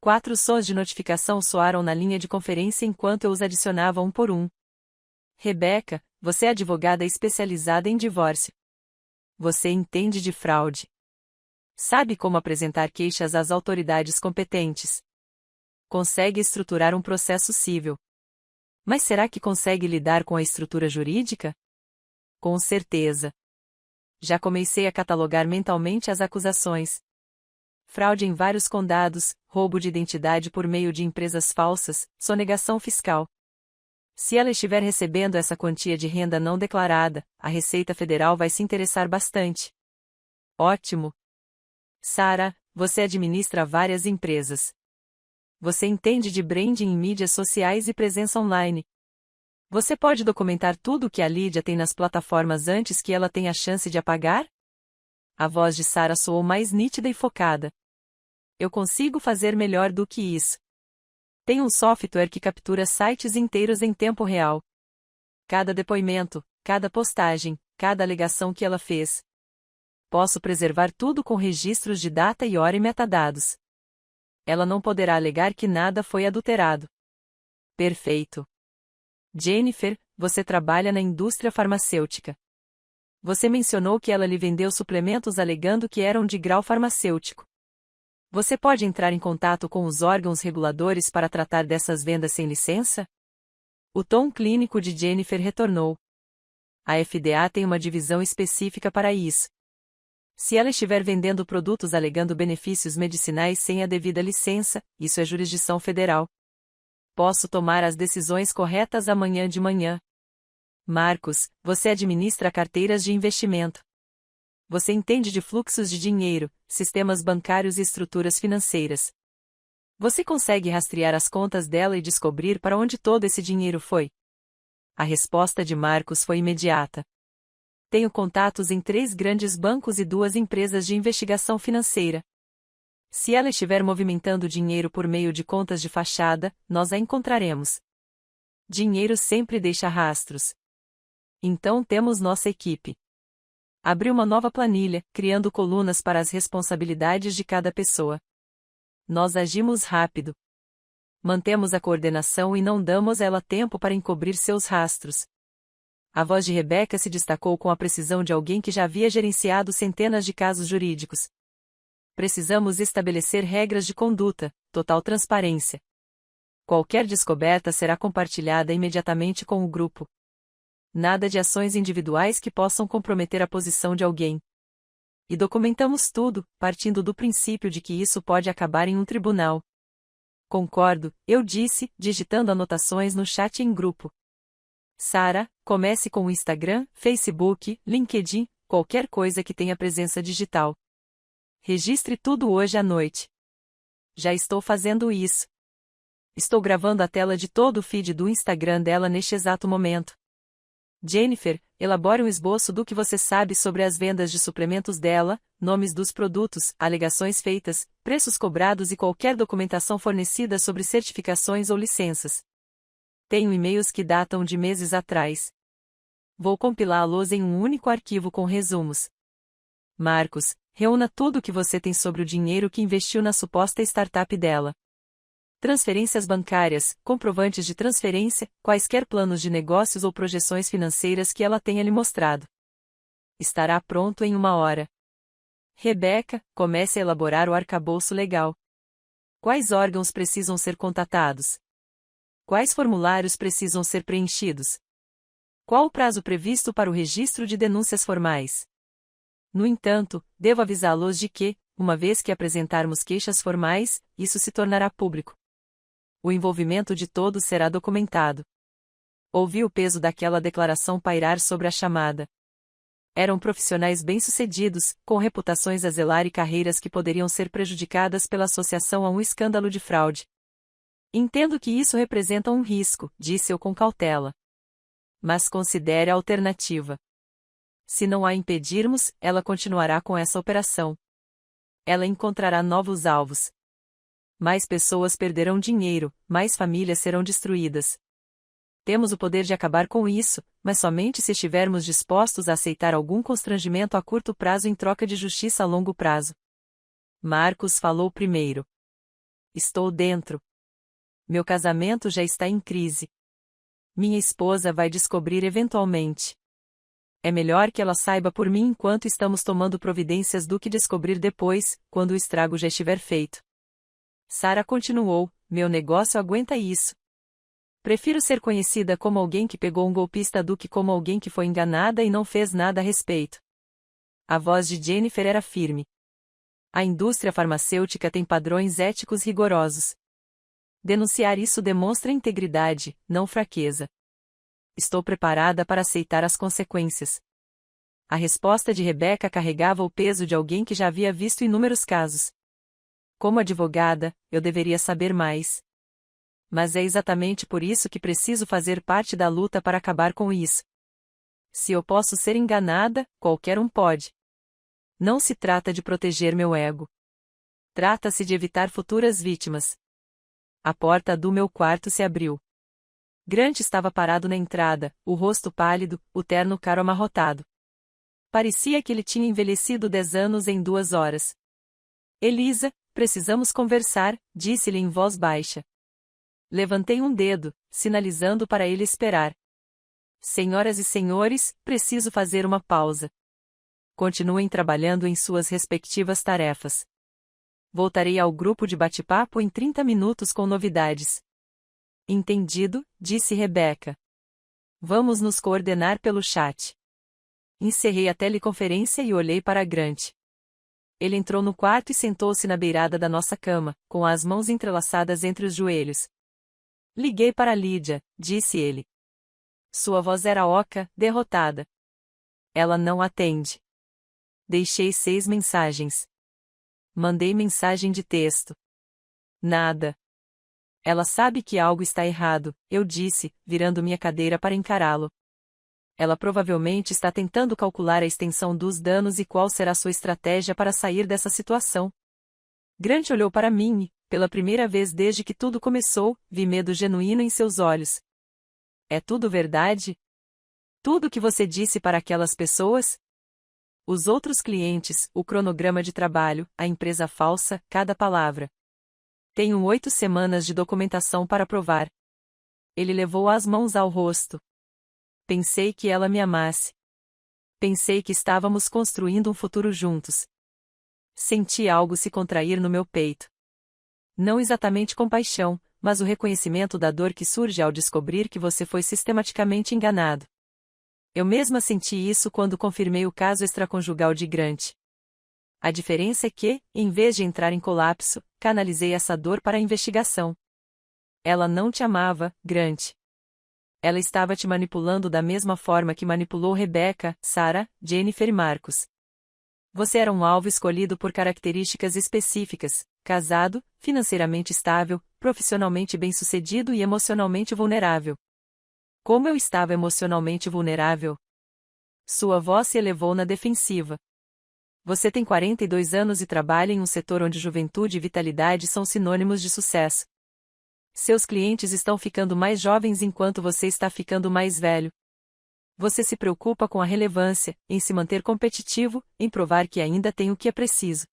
4 sons de notificação soaram na linha de conferência enquanto eu os adicionava um por um. Rebeca, você é advogada especializada em divórcio. Você entende de fraude. Sabe como apresentar queixas às autoridades competentes. Consegue estruturar um processo civil. Mas será que consegue lidar com a estrutura jurídica? Com certeza. Já comecei a catalogar mentalmente as acusações. Fraude em vários condados, roubo de identidade por meio de empresas falsas, sonegação fiscal. Se ela estiver recebendo essa quantia de renda não declarada, a Receita Federal vai se interessar bastante. Ótimo! Sarah, você administra várias empresas. Você entende de branding em mídias sociais e presença online. Você pode documentar tudo o que a Lydia tem nas plataformas antes que ela tenha a chance de apagar? A voz de Sarah soou mais nítida e focada. Eu consigo fazer melhor do que isso. Tenho um software que captura sites inteiros em tempo real. Cada depoimento, cada postagem, cada alegação que ela fez. Posso preservar tudo com registros de data e hora e metadados. Ela não poderá alegar que nada foi adulterado. Perfeito. Jennifer, você trabalha na indústria farmacêutica. Você mencionou que ela lhe vendeu suplementos alegando que eram de grau farmacêutico. Você pode entrar em contato com os órgãos reguladores para tratar dessas vendas sem licença? O tom clínico de Jennifer retornou. A FDA tem uma divisão específica para isso. Se ela estiver vendendo produtos alegando benefícios medicinais sem a devida licença, isso é jurisdição federal. Posso tomar as decisões corretas amanhã de manhã. Marcus, você administra carteiras de investimento. Você entende de fluxos de dinheiro, sistemas bancários e estruturas financeiras. Você consegue rastrear as contas dela e descobrir para onde todo esse dinheiro foi? A resposta de Marcus foi imediata. Tenho contatos em 3 grandes bancos e 2 empresas de investigação financeira. Se ela estiver movimentando dinheiro por meio de contas de fachada, nós a encontraremos. Dinheiro sempre deixa rastros. Então temos nossa equipe. Abri uma nova planilha, criando colunas para as responsabilidades de cada pessoa. Nós agimos rápido. Mantemos a coordenação e não damos a ela tempo para encobrir seus rastros. A voz de Rebeca se destacou com a precisão de alguém que já havia gerenciado centenas de casos jurídicos. Precisamos estabelecer regras de conduta, total transparência. Qualquer descoberta será compartilhada imediatamente com o grupo. Nada de ações individuais que possam comprometer a posição de alguém. E documentamos tudo, partindo do princípio de que isso pode acabar em um tribunal. Concordo, eu disse, digitando anotações no chat em grupo. Sarah, comece com o Instagram, Facebook, LinkedIn, qualquer coisa que tenha presença digital. Registre tudo hoje à noite. Já estou fazendo isso. Estou gravando a tela de todo o feed do Instagram dela neste exato momento. Jennifer, elabore um esboço do que você sabe sobre as vendas de suplementos dela, nomes dos produtos, alegações feitas, preços cobrados e qualquer documentação fornecida sobre certificações ou licenças. Tenho e-mails que datam de meses atrás. Vou compilá-los em um único arquivo com resumos. Marcus, reúna tudo o que você tem sobre o dinheiro que investiu na suposta startup dela. Transferências bancárias, comprovantes de transferência, quaisquer planos de negócios ou projeções financeiras que ela tenha lhe mostrado. Estará pronto em 1 hora. Rebeca, comece a elaborar o arcabouço legal. Quais órgãos precisam ser contatados? Quais formulários precisam ser preenchidos? Qual o prazo previsto para o registro de denúncias formais? No entanto, devo avisá-los de que, uma vez que apresentarmos queixas formais, isso se tornará público. O envolvimento de todos será documentado. Ouvi o peso daquela declaração pairar sobre a chamada. Eram profissionais bem-sucedidos, com reputações a zelar e carreiras que poderiam ser prejudicadas pela associação a um escândalo de fraude. Entendo que isso representa um risco, disse eu com cautela. Mas considere a alternativa. Se não a impedirmos, ela continuará com essa operação. Ela encontrará novos alvos. Mais pessoas perderão dinheiro, mais famílias serão destruídas. Temos o poder de acabar com isso, mas somente se estivermos dispostos a aceitar algum constrangimento a curto prazo em troca de justiça a longo prazo. Marcos falou primeiro. Estou dentro. Meu casamento já está em crise. Minha esposa vai descobrir eventualmente. É melhor que ela saiba por mim enquanto estamos tomando providências do que descobrir depois, quando o estrago já estiver feito. Sara continuou, meu negócio aguenta isso. Prefiro ser conhecida como alguém que pegou um golpista do que como alguém que foi enganada e não fez nada a respeito. A voz de Jennifer era firme. A indústria farmacêutica tem padrões éticos rigorosos. Denunciar isso demonstra integridade, não fraqueza. Estou preparada para aceitar as consequências. A resposta de Rebecca carregava o peso de alguém que já havia visto inúmeros casos. Como advogada, eu deveria saber mais. Mas é exatamente por isso que preciso fazer parte da luta para acabar com isso. Se eu posso ser enganada, qualquer um pode. Não se trata de proteger meu ego. Trata-se de evitar futuras vítimas. A porta do meu quarto se abriu. Grant estava parado na entrada, o rosto pálido, o terno caro amarrotado. Parecia que ele tinha envelhecido 10 anos em 2 horas. Elisa, precisamos conversar, disse-lhe em voz baixa. Levantei um dedo, sinalizando para ele esperar. Senhoras e senhores, preciso fazer uma pausa. Continuem trabalhando em suas respectivas tarefas. Voltarei ao grupo de bate-papo em 30 minutos com novidades. Entendido, disse Rebecca. Vamos nos coordenar pelo chat. Encerrei a teleconferência e olhei para Grant. Ele entrou no quarto e sentou-se na beirada da nossa cama, com as mãos entrelaçadas entre os joelhos. Liguei para Lídia, disse ele. Sua voz era oca, derrotada. Ela não atende. Deixei 6 mensagens. Mandei mensagem de texto. Nada. Ela sabe que algo está errado, eu disse, virando minha cadeira para encará-lo. Ela provavelmente está tentando calcular a extensão dos danos e qual será sua estratégia para sair dessa situação. Grant olhou para mim e, pela primeira vez desde que tudo começou, vi medo genuíno em seus olhos. É tudo verdade? Tudo o que você disse para aquelas pessoas? Os outros clientes, o cronograma de trabalho, a empresa falsa, cada palavra. Tenho 8 semanas de documentação para provar. Ele levou as mãos ao rosto. Pensei que ela me amasse. Pensei que estávamos construindo um futuro juntos. Senti algo se contrair no meu peito. Não exatamente compaixão, mas o reconhecimento da dor que surge ao descobrir que você foi sistematicamente enganado. Eu mesma senti isso quando confirmei o caso extraconjugal de Grant. A diferença é que, em vez de entrar em colapso, canalizei essa dor para a investigação. Ela não te amava, Grant. Ela estava te manipulando da mesma forma que manipulou Rebecca, Sara, Jennifer e Marcos. Você era um alvo escolhido por características específicas, casado, financeiramente estável, profissionalmente bem-sucedido e emocionalmente vulnerável. Como eu estava emocionalmente vulnerável? Sua voz se elevou na defensiva. Você tem 42 anos e trabalha em um setor onde juventude e vitalidade são sinônimos de sucesso. Seus clientes estão ficando mais jovens enquanto você está ficando mais velho. Você se preocupa com a relevância, em se manter competitivo, em provar que ainda tem o que é preciso.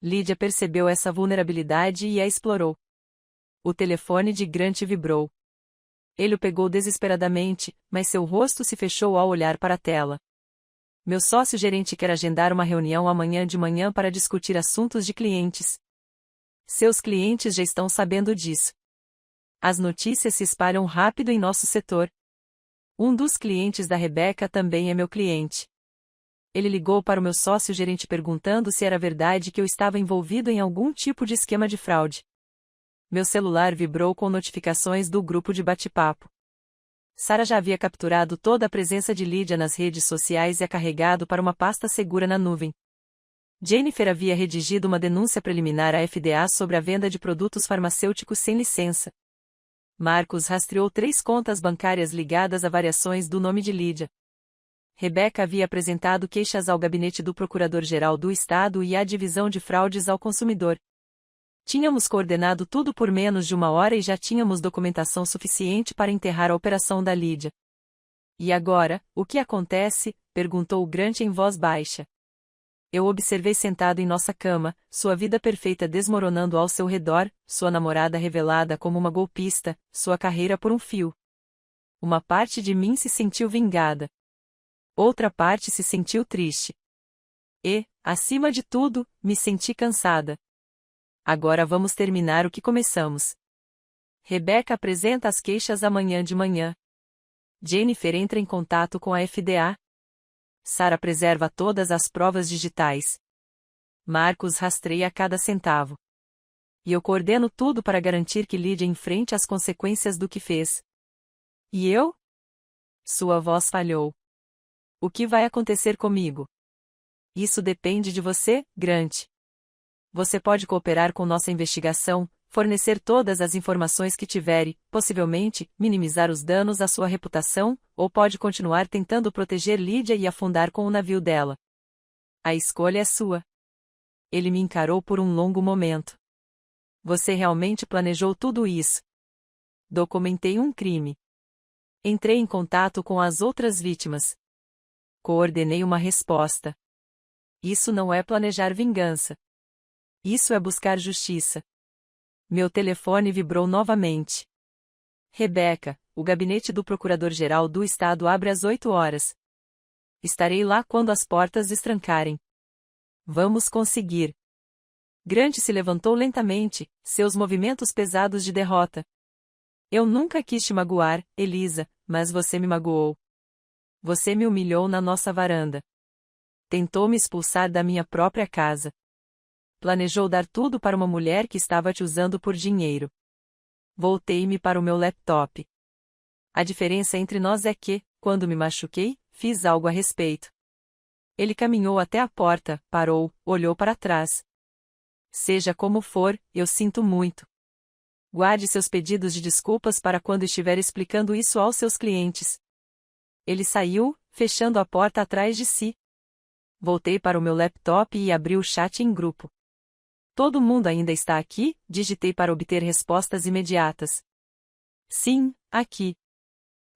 Lídia percebeu essa vulnerabilidade e a explorou. O telefone de Grant vibrou. Ele o pegou desesperadamente, mas seu rosto se fechou ao olhar para a tela. Meu sócio-gerente quer agendar uma reunião amanhã de manhã para discutir assuntos de clientes. Seus clientes já estão sabendo disso. As notícias se espalham rápido em nosso setor. Um dos clientes da Rebeca também é meu cliente. Ele ligou para o meu sócio-gerente perguntando se era verdade que eu estava envolvido em algum tipo de esquema de fraude. Meu celular vibrou com notificações do grupo de bate-papo. Sara já havia capturado toda a presença de Lídia nas redes sociais e a carregado para uma pasta segura na nuvem. Jennifer havia redigido uma denúncia preliminar à FDA sobre a venda de produtos farmacêuticos sem licença. Marcos rastreou 3 contas bancárias ligadas a variações do nome de Lídia. Rebeca havia apresentado queixas ao gabinete do Procurador-Geral do Estado e à Divisão de Fraudes ao Consumidor. Tínhamos coordenado tudo por menos de 1 hora e já tínhamos documentação suficiente para enterrar a operação da Lídia. E agora, o que acontece? Perguntou o Grant em voz baixa. Eu observei sentado em nossa cama, sua vida perfeita desmoronando ao seu redor, sua namorada revelada como uma golpista, sua carreira por um fio. Uma parte de mim se sentiu vingada. Outra parte se sentiu triste. E, acima de tudo, me senti cansada. Agora vamos terminar o que começamos. Rebeca apresenta as queixas amanhã de manhã. Jennifer entra em contato com a FDA. Sara preserva todas as provas digitais. Marcos rastreia cada centavo. E eu coordeno tudo para garantir que Lídia enfrente as consequências do que fez. E eu? Sua voz falhou. O que vai acontecer comigo? Isso depende de você, Grant. Você pode cooperar com nossa investigação, fornecer todas as informações que tiver e, possivelmente, minimizar os danos à sua reputação, ou pode continuar tentando proteger Lídia e afundar com o navio dela. A escolha é sua. Ele me encarou por um longo momento. Você realmente planejou tudo isso? Documentei um crime. Entrei em contato com as outras vítimas. Coordenei uma resposta. Isso não é planejar vingança. Isso é buscar justiça. Meu telefone vibrou novamente. Rebeca, o gabinete do Procurador-Geral do Estado abre às 8 horas. Estarei lá quando as portas destrancarem. Vamos conseguir. Grant se levantou lentamente, seus movimentos pesados de derrota. Eu nunca quis te magoar, Elisa, mas você me magoou. Você me humilhou na nossa varanda. Tentou me expulsar da minha própria casa. Planejou dar tudo para uma mulher que estava te usando por dinheiro. Voltei-me para o meu laptop. A diferença entre nós é que, quando me machuquei, fiz algo a respeito. Ele caminhou até a porta, parou, olhou para trás. Seja como for, eu sinto muito. Guarde seus pedidos de desculpas para quando estiver explicando isso aos seus clientes. Ele saiu, fechando a porta atrás de si. Voltei para o meu laptop e abri o chat em grupo. Todo mundo ainda está aqui? Digitei para obter respostas imediatas. Sim, aqui.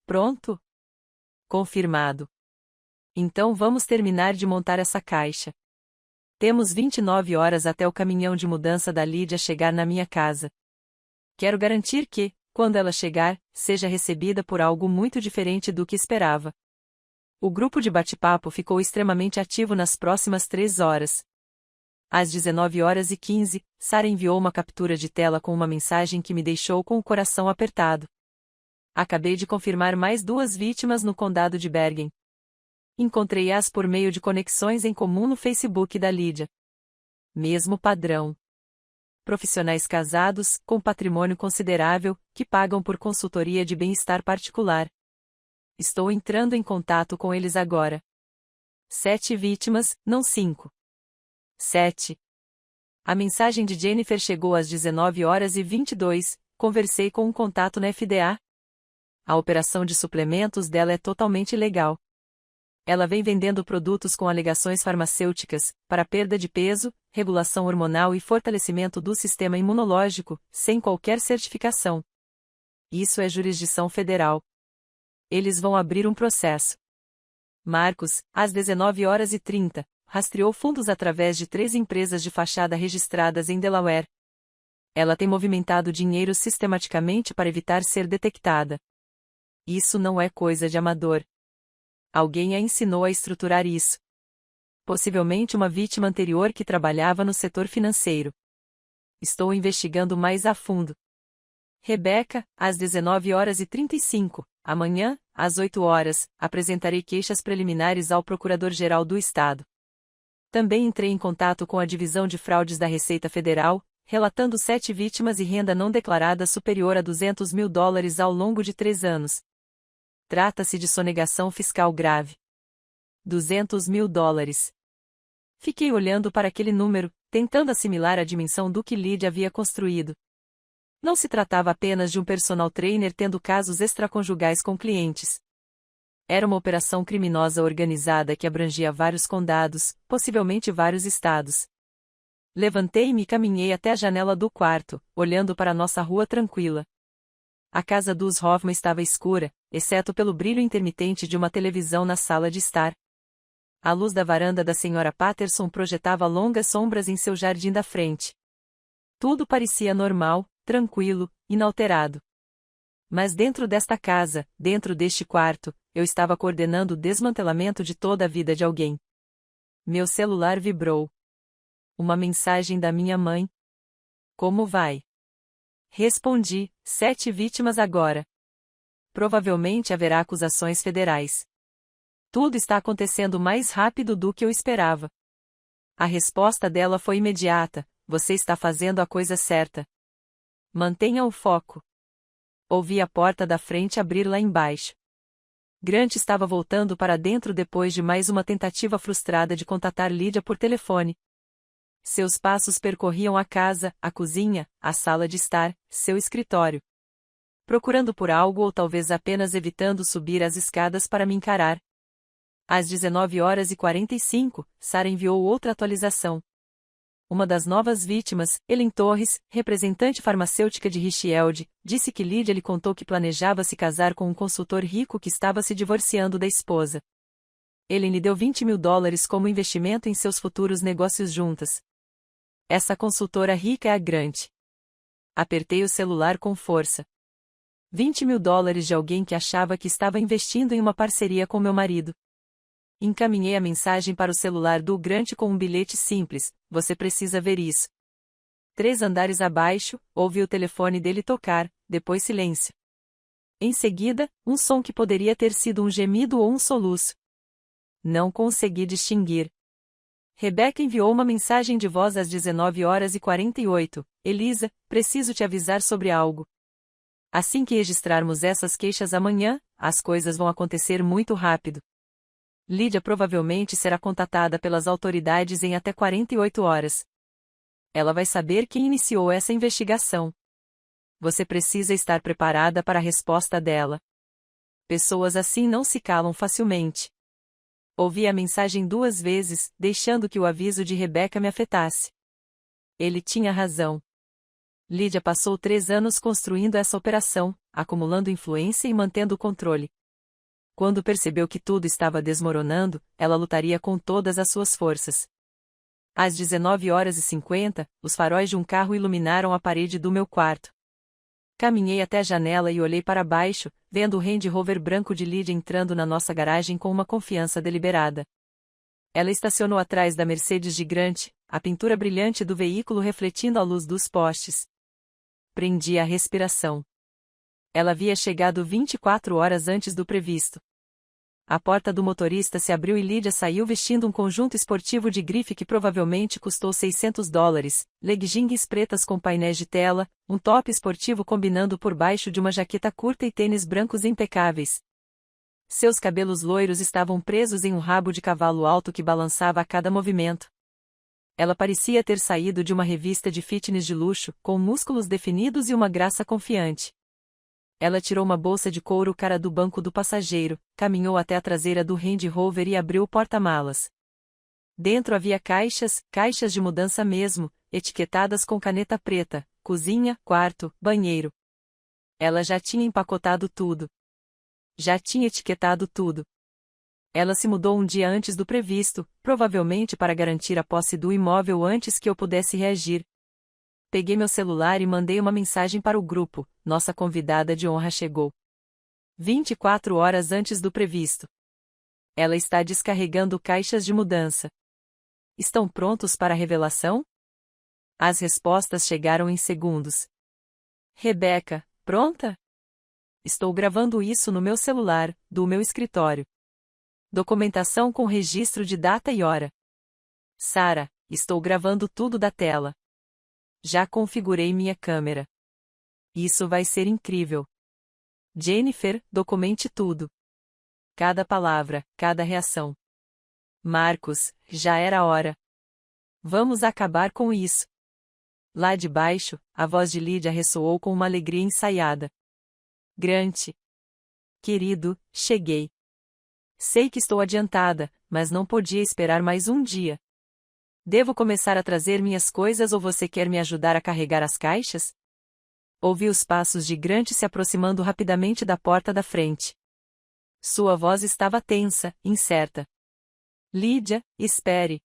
Pronto? Confirmado. Então vamos terminar de montar essa caixa. Temos 29 horas até o caminhão de mudança da Lídia chegar na minha casa. Quero garantir que, quando ela chegar, seja recebida por algo muito diferente do que esperava. O grupo de bate-papo ficou extremamente ativo nas próximas 3 horas. Às 19h15, Sara enviou uma captura de tela com uma mensagem que me deixou com o coração apertado. Acabei de confirmar mais 2 vítimas no condado de Bergen. Encontrei-as por meio de conexões em comum no Facebook da Lídia. Mesmo padrão. Profissionais casados, com patrimônio considerável, que pagam por consultoria de bem-estar particular. Estou entrando em contato com eles agora. 7 vítimas, não 5. 7. A mensagem de Jennifer chegou às 19h22, conversei com um contato na FDA. A operação de suplementos dela é totalmente legal. Ela vem vendendo produtos com alegações farmacêuticas, para perda de peso, regulação hormonal e fortalecimento do sistema imunológico, sem qualquer certificação. Isso é jurisdição federal. Eles vão abrir um processo. Marcos, às 19h30, rastreou fundos através de 3 empresas de fachada registradas em Delaware. Ela tem movimentado dinheiro sistematicamente para evitar ser detectada. Isso não é coisa de amador. Alguém a ensinou a estruturar isso. Possivelmente uma vítima anterior que trabalhava no setor financeiro. Estou investigando mais a fundo. Rebeca, às 19h35, amanhã, às 8h, apresentarei queixas preliminares ao Procurador-Geral do Estado. Também entrei em contato com a Divisão de Fraudes da Receita Federal, relatando 7 vítimas e renda não declarada superior a $200 mil ao longo de 3 anos. Trata-se de sonegação fiscal grave. $200 mil. Fiquei olhando para aquele número, tentando assimilar a dimensão do que Lídia havia construído. Não se tratava apenas de um personal trainer tendo casos extraconjugais com clientes. Era uma operação criminosa organizada que abrangia vários condados, possivelmente vários estados. Levantei-me e caminhei até a janela do quarto, olhando para nossa rua tranquila. A casa dos Hoffman estava escura, exceto pelo brilho intermitente de uma televisão na sala de estar. A luz da varanda da Sra. Patterson projetava longas sombras em seu jardim da frente. Tudo parecia normal, tranquilo, inalterado. Mas dentro desta casa, dentro deste quarto, eu estava coordenando o desmantelamento de toda a vida de alguém. Meu celular vibrou. Uma mensagem da minha mãe. Como vai? Respondi, 7 vítimas agora. Provavelmente haverá acusações federais. Tudo está acontecendo mais rápido do que eu esperava. A resposta dela foi imediata, você está fazendo a coisa certa. Mantenha o foco. Ouvi a porta da frente abrir lá embaixo. Grant estava voltando para dentro depois de mais uma tentativa frustrada de contatar Lídia por telefone. Seus passos percorriam a casa, a cozinha, a sala de estar, seu escritório. Procurando por algo ou talvez apenas evitando subir as escadas para me encarar. Às 19h45, Sarah enviou outra atualização. Uma das novas vítimas, Ellen Torres, representante farmacêutica de Richfield, disse que Lídia lhe contou que planejava se casar com um consultor rico que estava se divorciando da esposa. Ellen lhe deu $20 mil como investimento em seus futuros negócios juntas. Essa consultora rica é a Grant. Apertei o celular com força. $20 mil de alguém que achava que estava investindo em uma parceria com meu marido. Encaminhei a mensagem para o celular do Grant com um bilhete simples, você precisa ver isso. 3 andares abaixo, ouvi o telefone dele tocar, depois silêncio. Em seguida, um som que poderia ter sido um gemido ou um soluço. Não consegui distinguir. Rebeca enviou uma mensagem de voz às 19h48, Elisa, preciso te avisar sobre algo. Assim que registrarmos essas queixas amanhã, as coisas vão acontecer muito rápido. Lídia provavelmente será contatada pelas autoridades em até 48 horas. Ela vai saber quem iniciou essa investigação. Você precisa estar preparada para a resposta dela. Pessoas assim não se calam facilmente. Ouvi a mensagem 2 vezes, deixando que o aviso de Rebeca me afetasse. Ele tinha razão. Lídia passou 3 anos construindo essa operação, acumulando influência e mantendo o controle. Quando percebeu que tudo estava desmoronando, ela lutaria com todas as suas forças. Às 19h50, os faróis de um carro iluminaram a parede do meu quarto. Caminhei até a janela e olhei para baixo, vendo o Range Rover branco de Lídia entrando na nossa garagem com uma confiança deliberada. Ela estacionou atrás da Mercedes de Grant, a pintura brilhante do veículo refletindo a luz dos postes. Prendi a respiração. Ela havia chegado 24 horas antes do previsto. A porta do motorista se abriu e Lídia saiu vestindo um conjunto esportivo de grife que provavelmente custou $600, leggings pretas com painéis de tela, um top esportivo combinando por baixo de uma jaqueta curta e tênis brancos impecáveis. Seus cabelos loiros estavam presos em um rabo de cavalo alto que balançava a cada movimento. Ela parecia ter saído de uma revista de fitness de luxo, com músculos definidos e uma graça confiante. Ela tirou uma bolsa de couro cara do banco do passageiro, caminhou até a traseira do Range Rover e abriu o porta-malas. Dentro havia caixas de mudança mesmo, etiquetadas com caneta preta, cozinha, quarto, banheiro. Ela já tinha empacotado tudo. Já tinha etiquetado tudo. Ela se mudou um dia antes do previsto, provavelmente para garantir a posse do imóvel antes que eu pudesse reagir. Peguei meu celular e mandei uma mensagem para o grupo, nossa convidada de honra chegou. 24 horas antes do previsto. Ela está descarregando caixas de mudança. Estão prontos para a revelação? As respostas chegaram em segundos. Rebeca, Pronta? Estou gravando isso no meu celular, do meu escritório. Documentação com registro de data e hora. Sara, estou gravando tudo da tela. Já configurei minha câmera. Isso vai ser incrível. Jennifer, documente tudo. Cada palavra, cada reação. Marcos, já era hora. Vamos acabar com isso. Lá de baixo, a voz de Lídia ressoou com uma alegria ensaiada. Grant. Querido, cheguei. Sei que estou adiantada, mas não podia esperar mais um dia. Devo começar a trazer minhas coisas ou você quer me ajudar a carregar as caixas? Ouvi os passos de Grant se aproximando rapidamente da porta da frente. Sua voz estava tensa, incerta. Lídia, espere.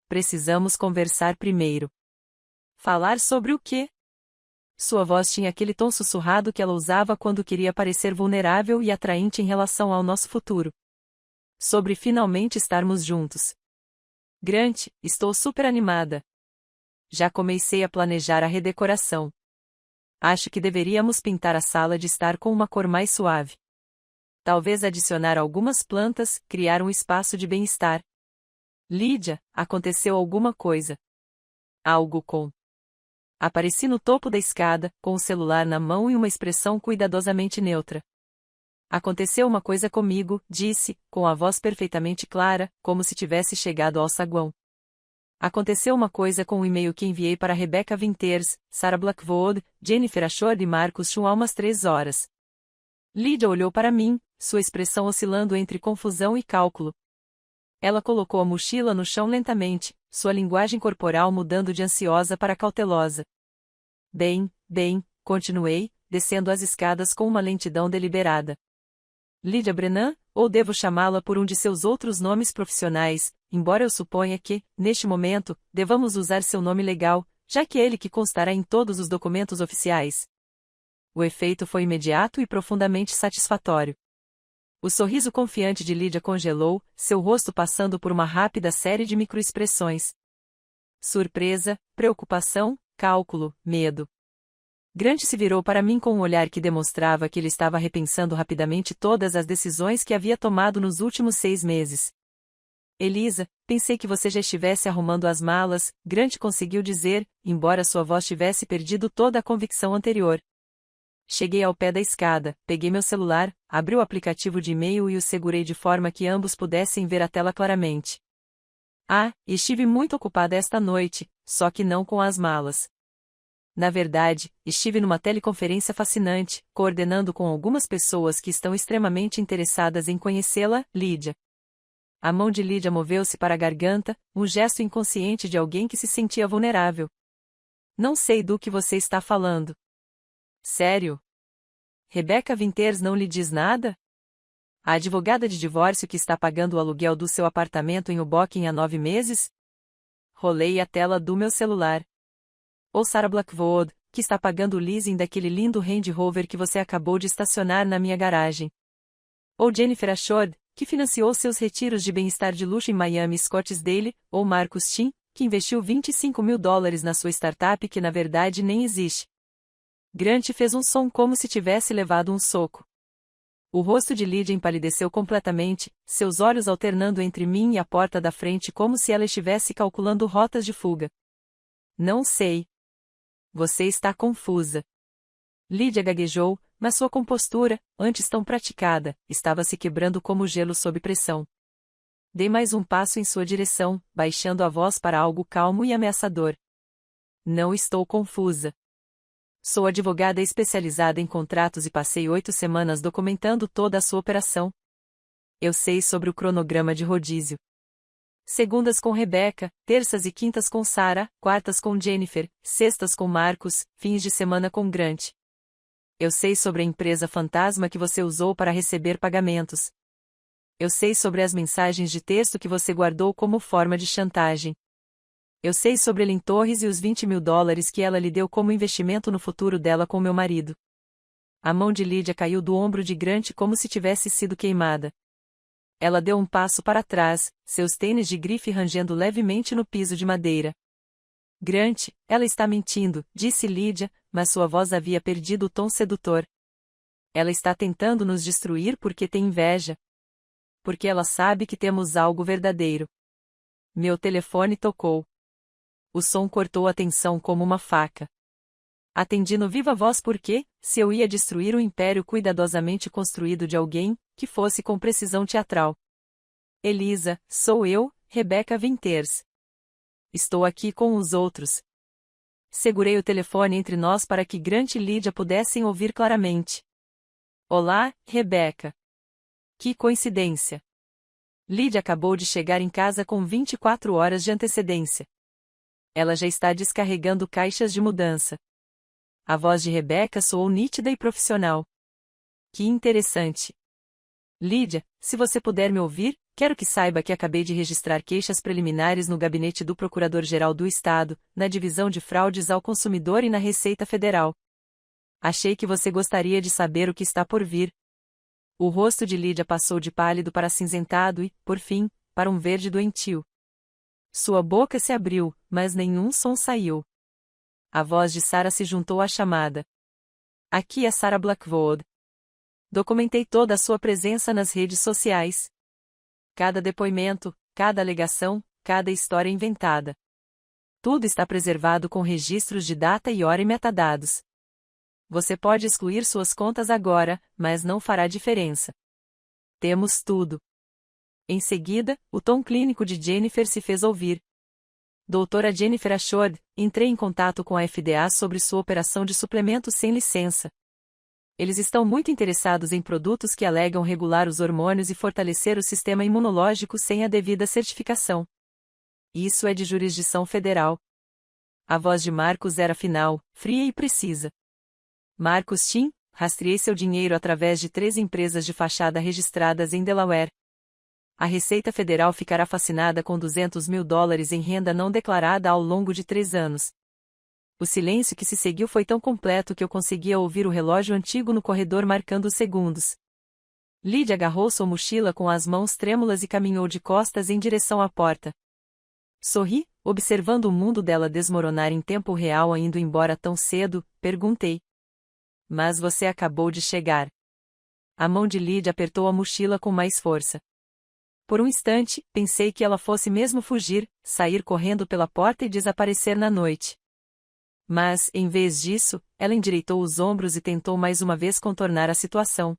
Precisamos conversar primeiro. Falar sobre o quê? Sua voz tinha aquele tom sussurrado que ela usava quando queria parecer vulnerável e atraente em relação ao nosso futuro. Sobre finalmente estarmos juntos. Grant, estou super animada. Já comecei a planejar a redecoração. Acho que deveríamos pintar a sala de estar com uma cor mais suave. Talvez adicionar algumas plantas, criar um espaço de bem-estar. Lídia, aconteceu alguma coisa. Algo com. Apareci no topo da escada, com o celular na mão e uma expressão cuidadosamente neutra. Aconteceu uma coisa comigo, disse, com a voz perfeitamente clara, como se tivesse chegado ao saguão. Aconteceu uma coisa com o e-mail que enviei para Rebecca Winters, Sarah Blackwood, Jennifer Ashford e Marcus Chun há umas 3 horas. Lídia olhou para mim, sua expressão oscilando entre confusão e cálculo. Ela colocou a mochila no chão lentamente, sua linguagem corporal mudando de ansiosa para cautelosa. Bem, continuei, descendo as escadas com uma lentidão deliberada. Lídia Brennan, ou devo chamá-la por um de seus outros nomes profissionais, embora eu suponha que, neste momento, devamos usar seu nome legal, já que é ele que constará em todos os documentos oficiais. O efeito foi imediato e profundamente satisfatório. O sorriso confiante de Lídia congelou, seu rosto passando por uma rápida série de microexpressões. Surpresa, preocupação, cálculo, medo. Grant se virou para mim com um olhar que demonstrava que ele estava repensando rapidamente todas as decisões que havia tomado nos últimos 6 meses. Elisa, pensei que você já estivesse arrumando as malas, Grant conseguiu dizer, embora sua voz tivesse perdido toda a convicção anterior. Cheguei ao pé da escada, peguei meu celular, abri o aplicativo de e-mail e o segurei de forma que ambos pudessem ver a tela claramente. Estive muito ocupada esta noite, só que não com as malas. Na verdade, estive numa teleconferência fascinante, coordenando com algumas pessoas que estão extremamente interessadas em conhecê-la, Lídia. A mão de Lídia moveu-se para a garganta, um gesto inconsciente de alguém que se sentia vulnerável. Não sei do que você está falando. Sério? Rebecca Winters não lhe diz nada? A advogada de divórcio que está pagando o aluguel do seu apartamento em Hoboken há 9 meses? Rolei a tela do meu celular. Ou Sarah Blackwood, que está pagando o leasing daquele lindo Range Rover que você acabou de estacionar na minha garagem. Ou Jennifer Ashford, que financiou seus retiros de bem-estar de luxo em Miami e Scottsdale, ou Marcus Chin, que investiu $25.000 na sua startup que na verdade nem existe. Grant fez um som como se tivesse levado um soco. O rosto de Lídia empalideceu completamente, seus olhos alternando entre mim e a porta da frente como se ela estivesse calculando rotas de fuga. Não sei. Você está confusa. Lídia gaguejou, mas sua compostura, antes tão praticada, estava se quebrando como gelo sob pressão. Dei mais um passo em sua direção, baixando a voz para algo calmo e ameaçador. Não estou confusa. Sou advogada especializada em contratos e passei 8 semanas documentando toda a sua operação. Eu sei sobre o cronograma de rodízio. Segundas com Rebecca, terças e quintas com Sarah, quartas com Jennifer, sextas com Marcus, fins de semana com Grant. Eu sei sobre a empresa fantasma que você usou para receber pagamentos. Eu sei sobre as mensagens de texto que você guardou como forma de chantagem. Eu sei sobre Ellen Torres e os $20.000 que ela lhe deu como investimento no futuro dela com meu marido. A mão de Lídia caiu do ombro de Grant como se tivesse sido queimada. Ela deu um passo para trás, seus tênis de grife rangendo levemente no piso de madeira. Grant, ela está mentindo, disse Lídia, mas sua voz havia perdido o tom sedutor. Ela está tentando nos destruir porque tem inveja. Porque ela sabe que temos algo verdadeiro. Meu telefone tocou. O som cortou a tensão como uma faca. Atendi no viva voz porque, se eu ia destruir um império cuidadosamente construído de alguém, que fosse com precisão teatral. Elisa, sou eu, Rebecca Winters. Estou aqui com os outros. Segurei o telefone entre nós para que Grant e Lydia pudessem ouvir claramente. Olá, Rebecca. Que coincidência. Lydia acabou de chegar em casa com 24 horas de antecedência. Ela já está descarregando caixas de mudança. A voz de Rebecca soou nítida e profissional. Que interessante. Lydia, se você puder me ouvir, quero que saiba que acabei de registrar queixas preliminares no gabinete do Procurador-Geral do Estado, na Divisão de Fraudes ao Consumidor e na Receita Federal. Achei que você gostaria de saber o que está por vir. O rosto de Lydia passou de pálido para acinzentado e, por fim, para um verde doentio. Sua boca se abriu, mas nenhum som saiu. A voz de Sarah se juntou à chamada. Aqui é Sarah Blackwood. Documentei toda a sua presença nas redes sociais. Cada depoimento, cada alegação, cada história inventada. Tudo está preservado com registros de data e hora e metadados. Você pode excluir suas contas agora, mas não fará diferença. Temos tudo. Em seguida, o tom clínico de Jennifer se fez ouvir. Doutora Jennifer Ashford, entrei em contato com a FDA sobre sua operação de suplementos sem licença. Eles estão muito interessados em produtos que alegam regular os hormônios e fortalecer o sistema imunológico sem a devida certificação. Isso é de jurisdição federal. A voz de Marcos era final, fria e precisa. Marcos Tim, rastreei seu dinheiro através de 3 empresas de fachada registradas em Delaware. A Receita Federal ficará fascinada com $200 mil em renda não declarada ao longo de 3 anos. O silêncio que se seguiu foi tão completo que eu conseguia ouvir o relógio antigo no corredor marcando os segundos. Lydia agarrou sua mochila com as mãos trêmulas e caminhou de costas em direção à porta. Sorri, observando o mundo dela desmoronar em tempo real indo embora tão cedo, perguntei. Mas você acabou de chegar. A mão de Lydia apertou a mochila com mais força. Por um instante, pensei que ela fosse mesmo fugir, sair correndo pela porta e desaparecer na noite. Mas, em vez disso, ela endireitou os ombros e tentou mais uma vez contornar a situação.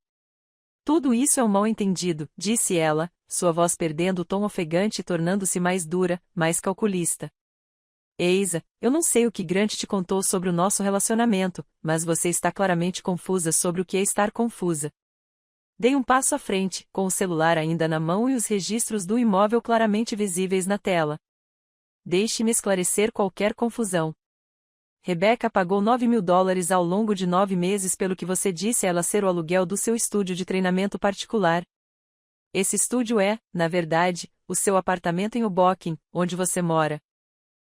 Tudo isso é um mal-entendido, disse ela, sua voz perdendo o tom ofegante e tornando-se mais dura, mais calculista. Eisa, eu não sei o que Grant te contou sobre o nosso relacionamento, mas você está claramente confusa sobre o que é estar confusa. Dei um passo à frente, com o celular ainda na mão e os registros do imóvel claramente visíveis na tela. Deixe-me esclarecer qualquer confusão. Rebecca pagou $9 mil ao longo de 9 meses pelo que você disse a ela ser o aluguel do seu estúdio de treinamento particular. Esse estúdio é, na verdade, o seu apartamento em Hoboken, onde você mora.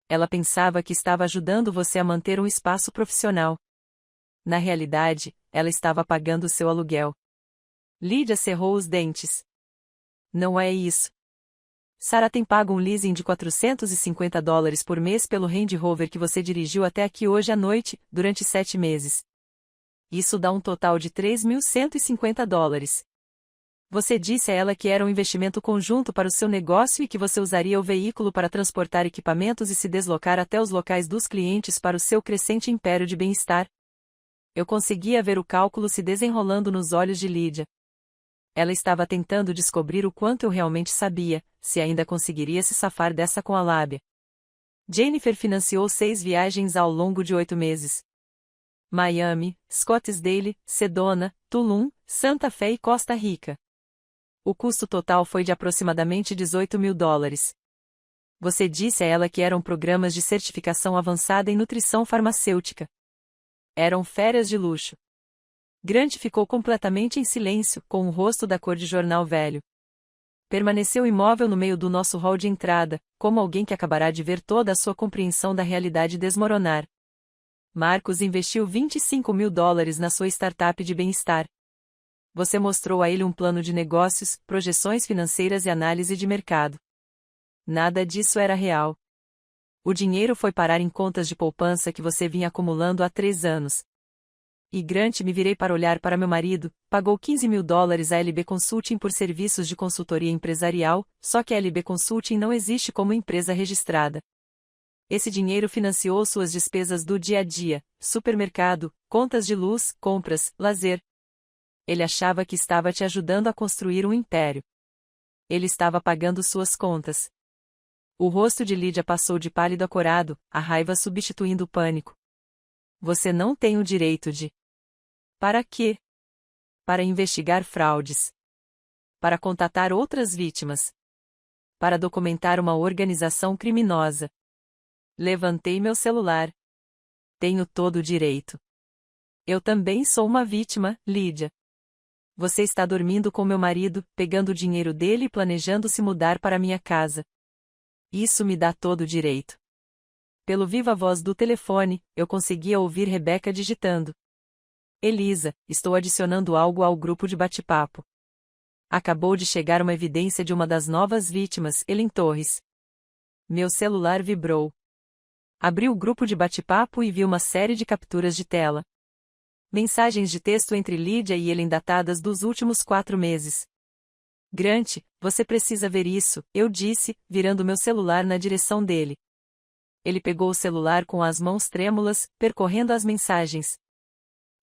Ela pensava que estava ajudando você a manter um espaço profissional. Na realidade, ela estava pagando o seu aluguel. Lydia cerrou os dentes. Não é isso. Sarah tem pago um leasing de $450 por mês pelo Range Rover que você dirigiu até aqui hoje à noite, durante 7 meses. Isso dá um total de $3.150. Você disse a ela que era um investimento conjunto para o seu negócio e que você usaria o veículo para transportar equipamentos e se deslocar até os locais dos clientes para o seu crescente império de bem-estar. Eu conseguia ver o cálculo se desenrolando nos olhos de Lydia. Ela estava tentando descobrir o quanto eu realmente sabia, se ainda conseguiria se safar dessa com a lábia. Jennifer financiou 6 viagens ao longo de 8 meses. Miami, Scottsdale, Sedona, Tulum, Santa Fé e Costa Rica. O custo total foi de aproximadamente $18 mil. Você disse a ela que eram programas de certificação avançada em nutrição farmacêutica. Eram férias de luxo. Grant ficou completamente em silêncio, com o rosto da cor de jornal velho. Permaneceu imóvel no meio do nosso hall de entrada, como alguém que acabará de ver toda a sua compreensão da realidade desmoronar. Marcos investiu $25 mil na sua startup de bem-estar. Você mostrou a ele um plano de negócios, projeções financeiras e análise de mercado. Nada disso era real. O dinheiro foi parar em contas de poupança que você vinha acumulando há 3 anos. E Grant, me virei para olhar para meu marido, pagou $15.000 a LB Consulting por serviços de consultoria empresarial, só que a LB Consulting não existe como empresa registrada. Esse dinheiro financiou suas despesas do dia a dia, supermercado, contas de luz, compras, lazer. Ele achava que estava te ajudando a construir um império. Ele estava pagando suas contas. O rosto de Lídia passou de pálido a corado, a raiva substituindo o pânico. Você não tem o direito de... Para quê? Para investigar fraudes. Para contatar outras vítimas. Para documentar uma organização criminosa. Levantei meu celular. Tenho todo o direito. Eu também sou uma vítima, Lídia. Você está dormindo com meu marido, pegando o dinheiro dele e planejando se mudar para minha casa. Isso me dá todo o direito. Pelo viva voz do telefone, eu conseguia ouvir Rebeca digitando. Elisa, estou adicionando algo ao grupo de bate-papo. Acabou de chegar uma evidência de uma das novas vítimas, Ellen Torres. Meu celular vibrou. Abri o grupo de bate-papo e vi uma série de capturas de tela. Mensagens de texto entre Lídia e Ellen datadas dos últimos 4 meses. Grant, você precisa ver isso, eu disse, virando meu celular na direção dele. Ele pegou o celular com as mãos trêmulas, percorrendo as mensagens.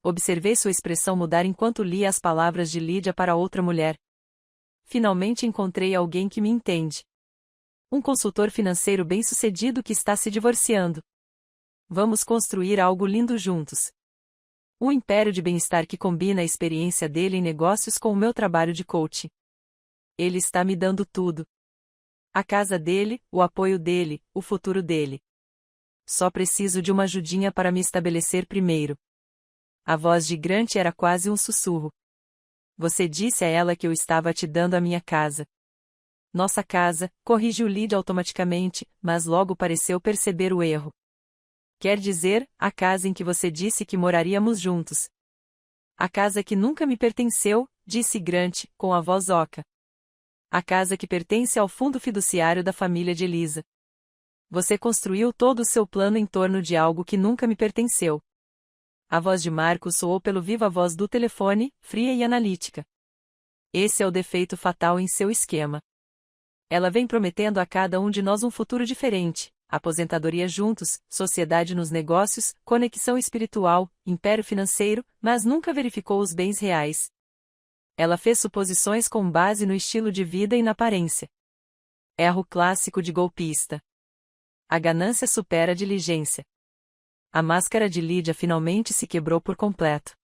Observei sua expressão mudar enquanto lia as palavras de Lídia para outra mulher. Finalmente encontrei alguém que me entende. Um consultor financeiro bem-sucedido que está se divorciando. Vamos construir algo lindo juntos. Um império de bem-estar que combina a experiência dele em negócios com o meu trabalho de coaching. Ele está me dando tudo. A casa dele, o apoio dele, o futuro dele. Só preciso de uma ajudinha para me estabelecer primeiro. A voz de Grant era quase um sussurro. Você disse a ela que eu estava te dando a minha casa. Nossa casa, corrigiu Lídia automaticamente, mas logo pareceu perceber o erro. Quer dizer, a casa em que você disse que moraríamos juntos. A casa que nunca me pertenceu, disse Grant, com a voz oca. A casa que pertence ao fundo fiduciário da família de Elisa. Você construiu todo o seu plano em torno de algo que nunca me pertenceu. A voz de Marcos soou pelo viva voz do telefone, fria e analítica. Esse é o defeito fatal em seu esquema. Ela vem prometendo a cada um de nós um futuro diferente, aposentadoria juntos, sociedade nos negócios, conexão espiritual, império financeiro, mas nunca verificou os bens reais. Ela fez suposições com base no estilo de vida e na aparência. Erro clássico de golpista. A ganância supera a diligência. A máscara de Lídia finalmente se quebrou por completo.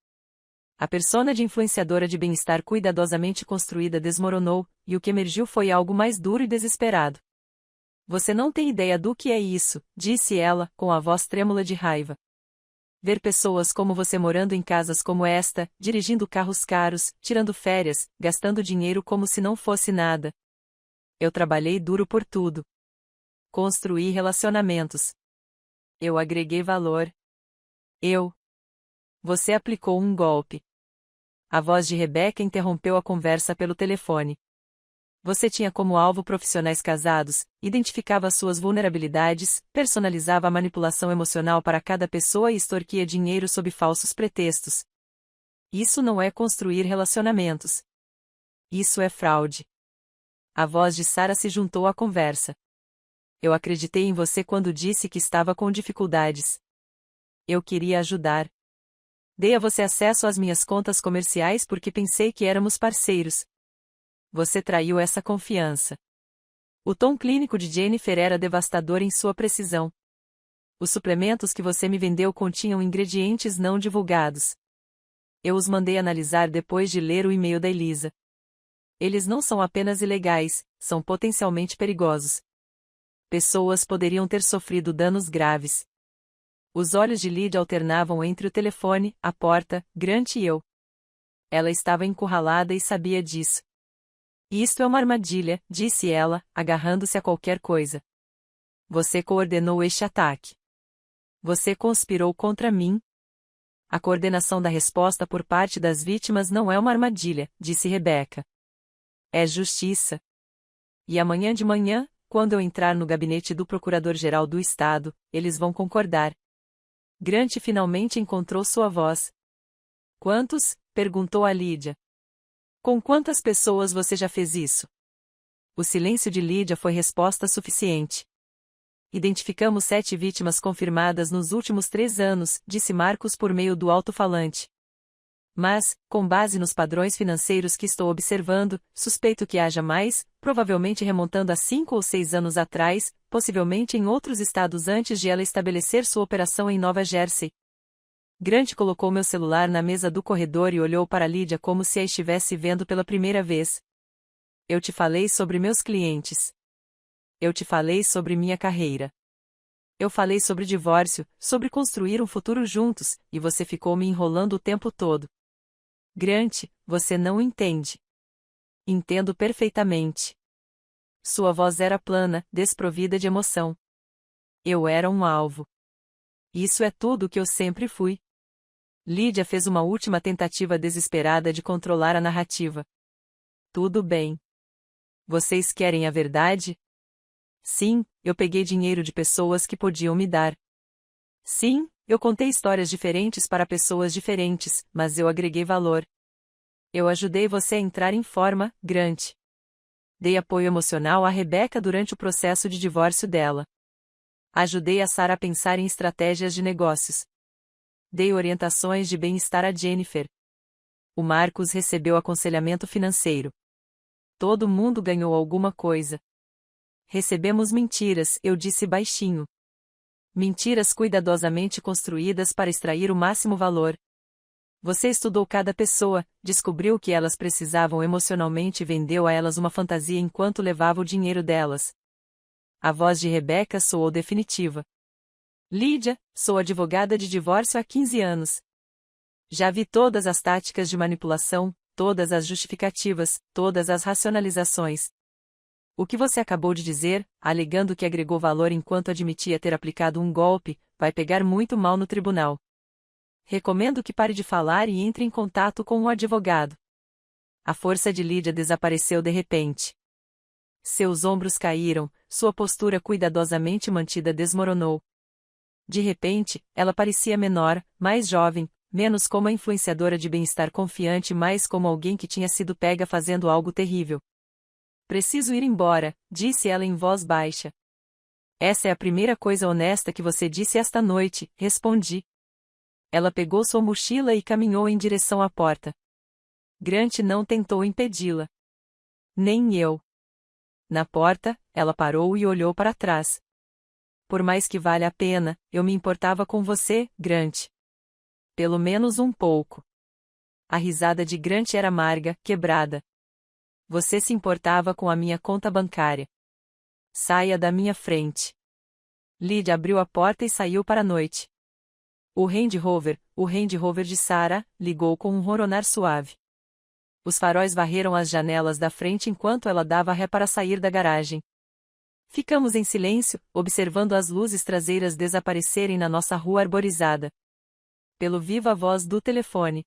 A persona de influenciadora de bem-estar cuidadosamente construída desmoronou, e o que emergiu foi algo mais duro e desesperado. Você não tem ideia do que é isso, disse ela, com a voz trêmula de raiva. Ver pessoas como você morando em casas como esta, dirigindo carros caros, tirando férias, gastando dinheiro como se não fosse nada. Eu trabalhei duro por tudo. Construí relacionamentos. Eu agreguei valor. Você aplicou um golpe. A voz de Rebeca interrompeu a conversa pelo telefone. Você tinha como alvo profissionais casados, identificava suas vulnerabilidades, personalizava a manipulação emocional para cada pessoa e extorquia dinheiro sob falsos pretextos. Isso não é construir relacionamentos. Isso é fraude. A voz de Sarah se juntou à conversa. Eu acreditei em você quando disse que estava com dificuldades. Eu queria ajudar. Dei a você acesso às minhas contas comerciais porque pensei que éramos parceiros. Você traiu essa confiança. O tom clínico de Jennifer era devastador em sua precisão. Os suplementos que você me vendeu continham ingredientes não divulgados. Eu os mandei analisar depois de ler o e-mail da Elisa. Eles não são apenas ilegais, são potencialmente perigosos. Pessoas poderiam ter sofrido danos graves. Os olhos de Lídia alternavam entre o telefone, a porta, Grant e eu. Ela estava encurralada e sabia disso. Isto é uma armadilha, disse ela, agarrando-se a qualquer coisa. Você coordenou este ataque. Você conspirou contra mim. A coordenação da resposta por parte das vítimas não é uma armadilha, disse Rebeca. É justiça. E amanhã de manhã, quando eu entrar no gabinete do Procurador-Geral do Estado, eles vão concordar. Grant finalmente encontrou sua voz. Quantos? Perguntou a Lídia. Com quantas pessoas você já fez isso? O silêncio de Lídia foi resposta suficiente. Identificamos 7 vítimas confirmadas nos últimos 3 anos, disse Marcos por meio do alto-falante. Mas, com base nos padrões financeiros que estou observando, suspeito que haja mais, provavelmente remontando a 5 ou 6 anos atrás, possivelmente em outros estados antes de ela estabelecer sua operação em Nova Jersey. Grant colocou meu celular na mesa do corredor e olhou para Lídia como se a estivesse vendo pela primeira vez. Eu te falei sobre meus clientes. Eu te falei sobre minha carreira. Eu falei sobre divórcio, sobre construir um futuro juntos, e você ficou me enrolando o tempo todo. Grant, você não entende. Entendo perfeitamente. Sua voz era plana, desprovida de emoção. Eu era um alvo. Isso é tudo o que eu sempre fui. Lídia fez uma última tentativa desesperada de controlar a narrativa. Tudo bem. Vocês querem a verdade? Sim, eu peguei dinheiro de pessoas que podiam me dar. Sim, eu contei histórias diferentes para pessoas diferentes, mas eu agreguei valor. Eu ajudei você a entrar em forma, Grant. Dei apoio emocional a Rebecca durante o processo de divórcio dela. Ajudei a Sarah a pensar em estratégias de negócios. Dei orientações de bem-estar a Jennifer. O Marcos recebeu aconselhamento financeiro. Todo mundo ganhou alguma coisa. Recebemos mentiras, eu disse baixinho. Mentiras cuidadosamente construídas para extrair o máximo valor. Você estudou cada pessoa, descobriu o que elas precisavam emocionalmente e vendeu a elas uma fantasia enquanto levava o dinheiro delas. A voz de Rebecca soou definitiva. Lídia, sou advogada de divórcio há 15 anos. Já vi todas as táticas de manipulação, todas as justificativas, todas as racionalizações. O que você acabou de dizer, alegando que agregou valor enquanto admitia ter aplicado um golpe, vai pegar muito mal no tribunal. Recomendo que pare de falar e entre em contato com um advogado. A força de Lídia desapareceu de repente. Seus ombros caíram, sua postura cuidadosamente mantida desmoronou. De repente, ela parecia menor, mais jovem, menos como a influenciadora de bem-estar confiante, mais como alguém que tinha sido pega fazendo algo terrível. Preciso ir embora, disse ela em voz baixa. Essa é a primeira coisa honesta que você disse esta noite, respondi. Ela pegou sua mochila e caminhou em direção à porta. Grant não tentou impedi-la. Nem eu. Na porta, ela parou e olhou para trás. Por mais que valha a pena, eu me importava com você, Grant. Pelo menos um pouco. A risada de Grant era amarga, quebrada. Você se importava com a minha conta bancária. Saia da minha frente. Lídia abriu a porta e saiu para a noite. O Range Rover de Sarah, ligou com um ronronar suave. Os faróis varreram as janelas da frente enquanto ela dava ré para sair da garagem. Ficamos em silêncio, observando as luzes traseiras desaparecerem na nossa rua arborizada. Pelo viva voz do telefone.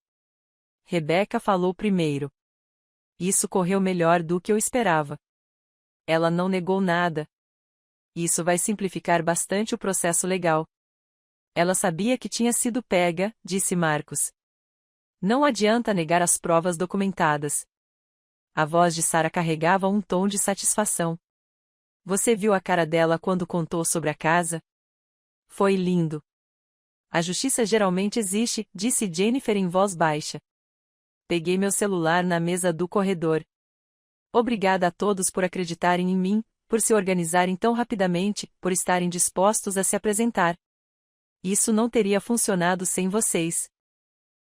Rebecca falou primeiro. Isso correu melhor do que eu esperava. Ela não negou nada. Isso vai simplificar bastante o processo legal. Ela sabia que tinha sido pega, disse Marcos. Não adianta negar as provas documentadas. A voz de Sarah carregava um tom de satisfação. Você viu a cara dela quando contou sobre a casa? Foi lindo. A justiça geralmente existe, disse Jennifer em voz baixa. Peguei meu celular na mesa do corredor. Obrigada a todos por acreditarem em mim, por se organizarem tão rapidamente, por estarem dispostos a se apresentar. Isso não teria funcionado sem vocês.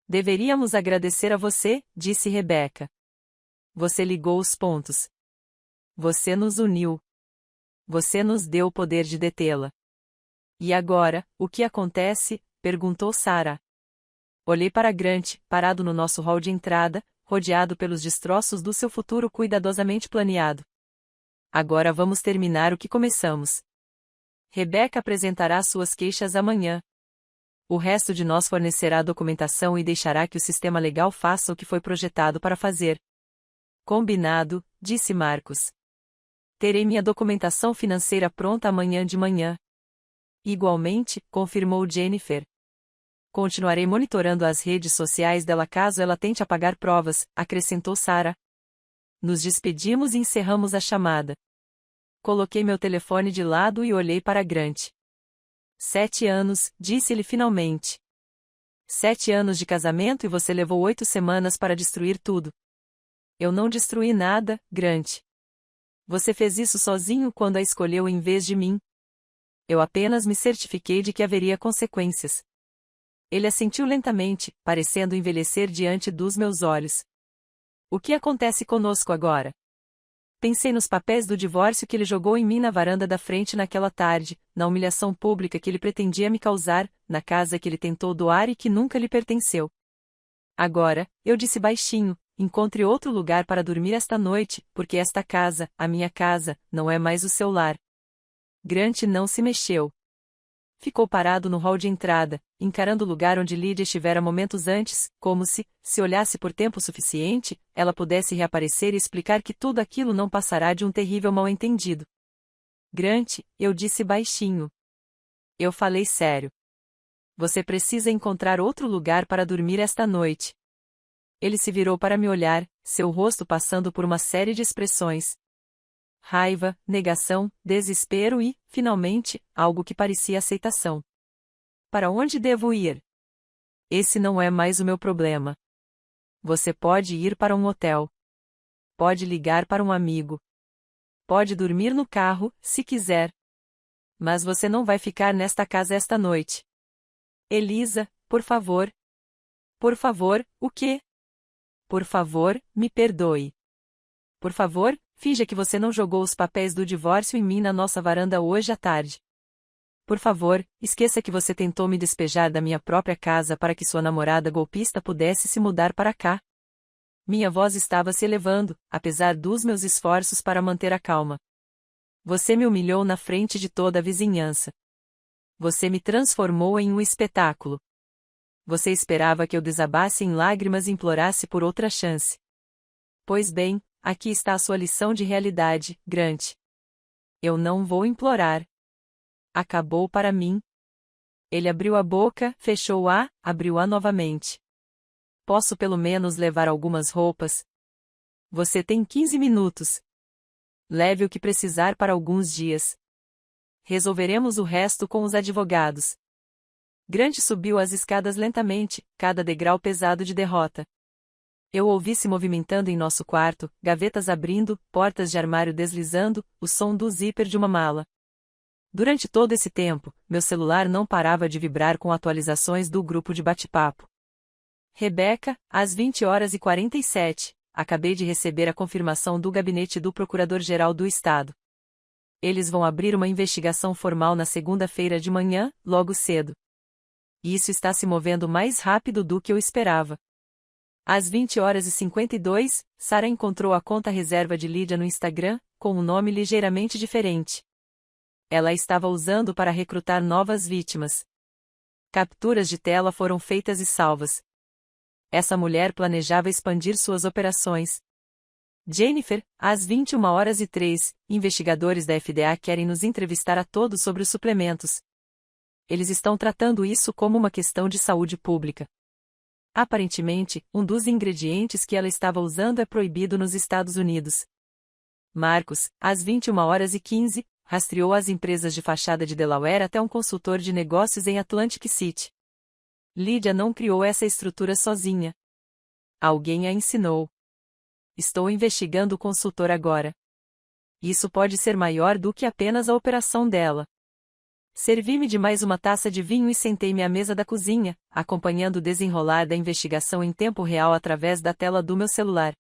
Deveríamos agradecer a você, disse Rebecca. Você ligou os pontos. Você nos uniu. Você nos deu o poder de detê-la. E agora, o que acontece? Perguntou Sarah. Olhei para Grant, parado no nosso hall de entrada, rodeado pelos destroços do seu futuro cuidadosamente planeado. Agora vamos terminar o que começamos. Rebecca apresentará suas queixas amanhã. O resto de nós fornecerá a documentação e deixará que o sistema legal faça o que foi projetado para fazer. Combinado, disse Marcos. Terei minha documentação financeira pronta amanhã de manhã. Igualmente, confirmou Jennifer. Continuarei monitorando as redes sociais dela caso ela tente apagar provas, acrescentou Sarah. Nos despedimos e encerramos a chamada. Coloquei meu telefone de lado e olhei para Grant. 7 anos, disse-lhe finalmente. 7 anos de casamento e você levou 8 semanas para destruir tudo. Eu não destruí nada, Grant. Você fez isso sozinho quando a escolheu em vez de mim. Eu apenas me certifiquei de que haveria consequências. Ele assentiu lentamente, parecendo envelhecer diante dos meus olhos. O que acontece conosco agora? Pensei nos papéis do divórcio que ele jogou em mim na varanda da frente naquela tarde, na humilhação pública que ele pretendia me causar, na casa que ele tentou doar e que nunca lhe pertenceu. Agora, eu disse baixinho, encontre outro lugar para dormir esta noite, porque esta casa, a minha casa, não é mais o seu lar. Grant não se mexeu. Ficou parado no hall de entrada, encarando o lugar onde Lydia estivera momentos antes, como se olhasse por tempo suficiente, ela pudesse reaparecer e explicar que tudo aquilo não passará de um terrível mal-entendido. Grant, eu disse baixinho. Eu falei sério. Você precisa encontrar outro lugar para dormir esta noite. Ele se virou para me olhar, seu rosto passando por uma série de expressões. Raiva, negação, desespero e, finalmente, algo que parecia aceitação. Para onde devo ir? Esse não é mais o meu problema. Você pode ir para um hotel. Pode ligar para um amigo. Pode dormir no carro, se quiser. Mas você não vai ficar nesta casa esta noite. Elisa, por favor. Por favor, o quê? Por favor, me perdoe. Por favor, finja que você não jogou os papéis do divórcio em mim na nossa varanda hoje à tarde. Por favor, esqueça que você tentou me despejar da minha própria casa para que sua namorada golpista pudesse se mudar para cá. Minha voz estava se elevando, apesar dos meus esforços para manter a calma. Você me humilhou na frente de toda a vizinhança. Você me transformou em um espetáculo. Você esperava que eu desabasse em lágrimas e implorasse por outra chance. Pois bem, aqui está a sua lição de realidade, Grant. Eu não vou implorar. Acabou para mim. Ele abriu a boca, fechou-a, abriu-a novamente. Posso pelo menos levar algumas roupas? Você tem 15 minutos. Leve o que precisar para alguns dias. Resolveremos o resto com os advogados. Grant subiu as escadas lentamente, cada degrau pesado de derrota. Eu ouvi se movimentando em nosso quarto, gavetas abrindo, portas de armário deslizando, o som do zíper de uma mala. Durante todo esse tempo, meu celular não parava de vibrar com atualizações do grupo de bate-papo. Rebeca, às 20h47, acabei de receber a confirmação do gabinete do Procurador-Geral do Estado. Eles vão abrir uma investigação formal na segunda-feira de manhã, logo cedo. E isso está se movendo mais rápido do que eu esperava. Às 20h52, Sarah encontrou a conta reserva de Lydia no Instagram, com um nome ligeiramente diferente. Ela estava usando para recrutar novas vítimas. Capturas de tela foram feitas e salvas. Essa mulher planejava expandir suas operações. Jennifer, às 21h03, investigadores da FDA querem nos entrevistar a todos sobre os suplementos. Eles estão tratando isso como uma questão de saúde pública. Aparentemente, um dos ingredientes que ela estava usando é proibido nos Estados Unidos. Marcos, às 21h15, rastreou as empresas de fachada de Delaware até um consultor de negócios em Atlantic City. Lydia não criou essa estrutura sozinha. Alguém a ensinou. Estou investigando o consultor agora. Isso pode ser maior do que apenas a operação dela. Servi-me de mais uma taça de vinho e sentei-me à mesa da cozinha, acompanhando o desenrolar da investigação em tempo real através da tela do meu celular.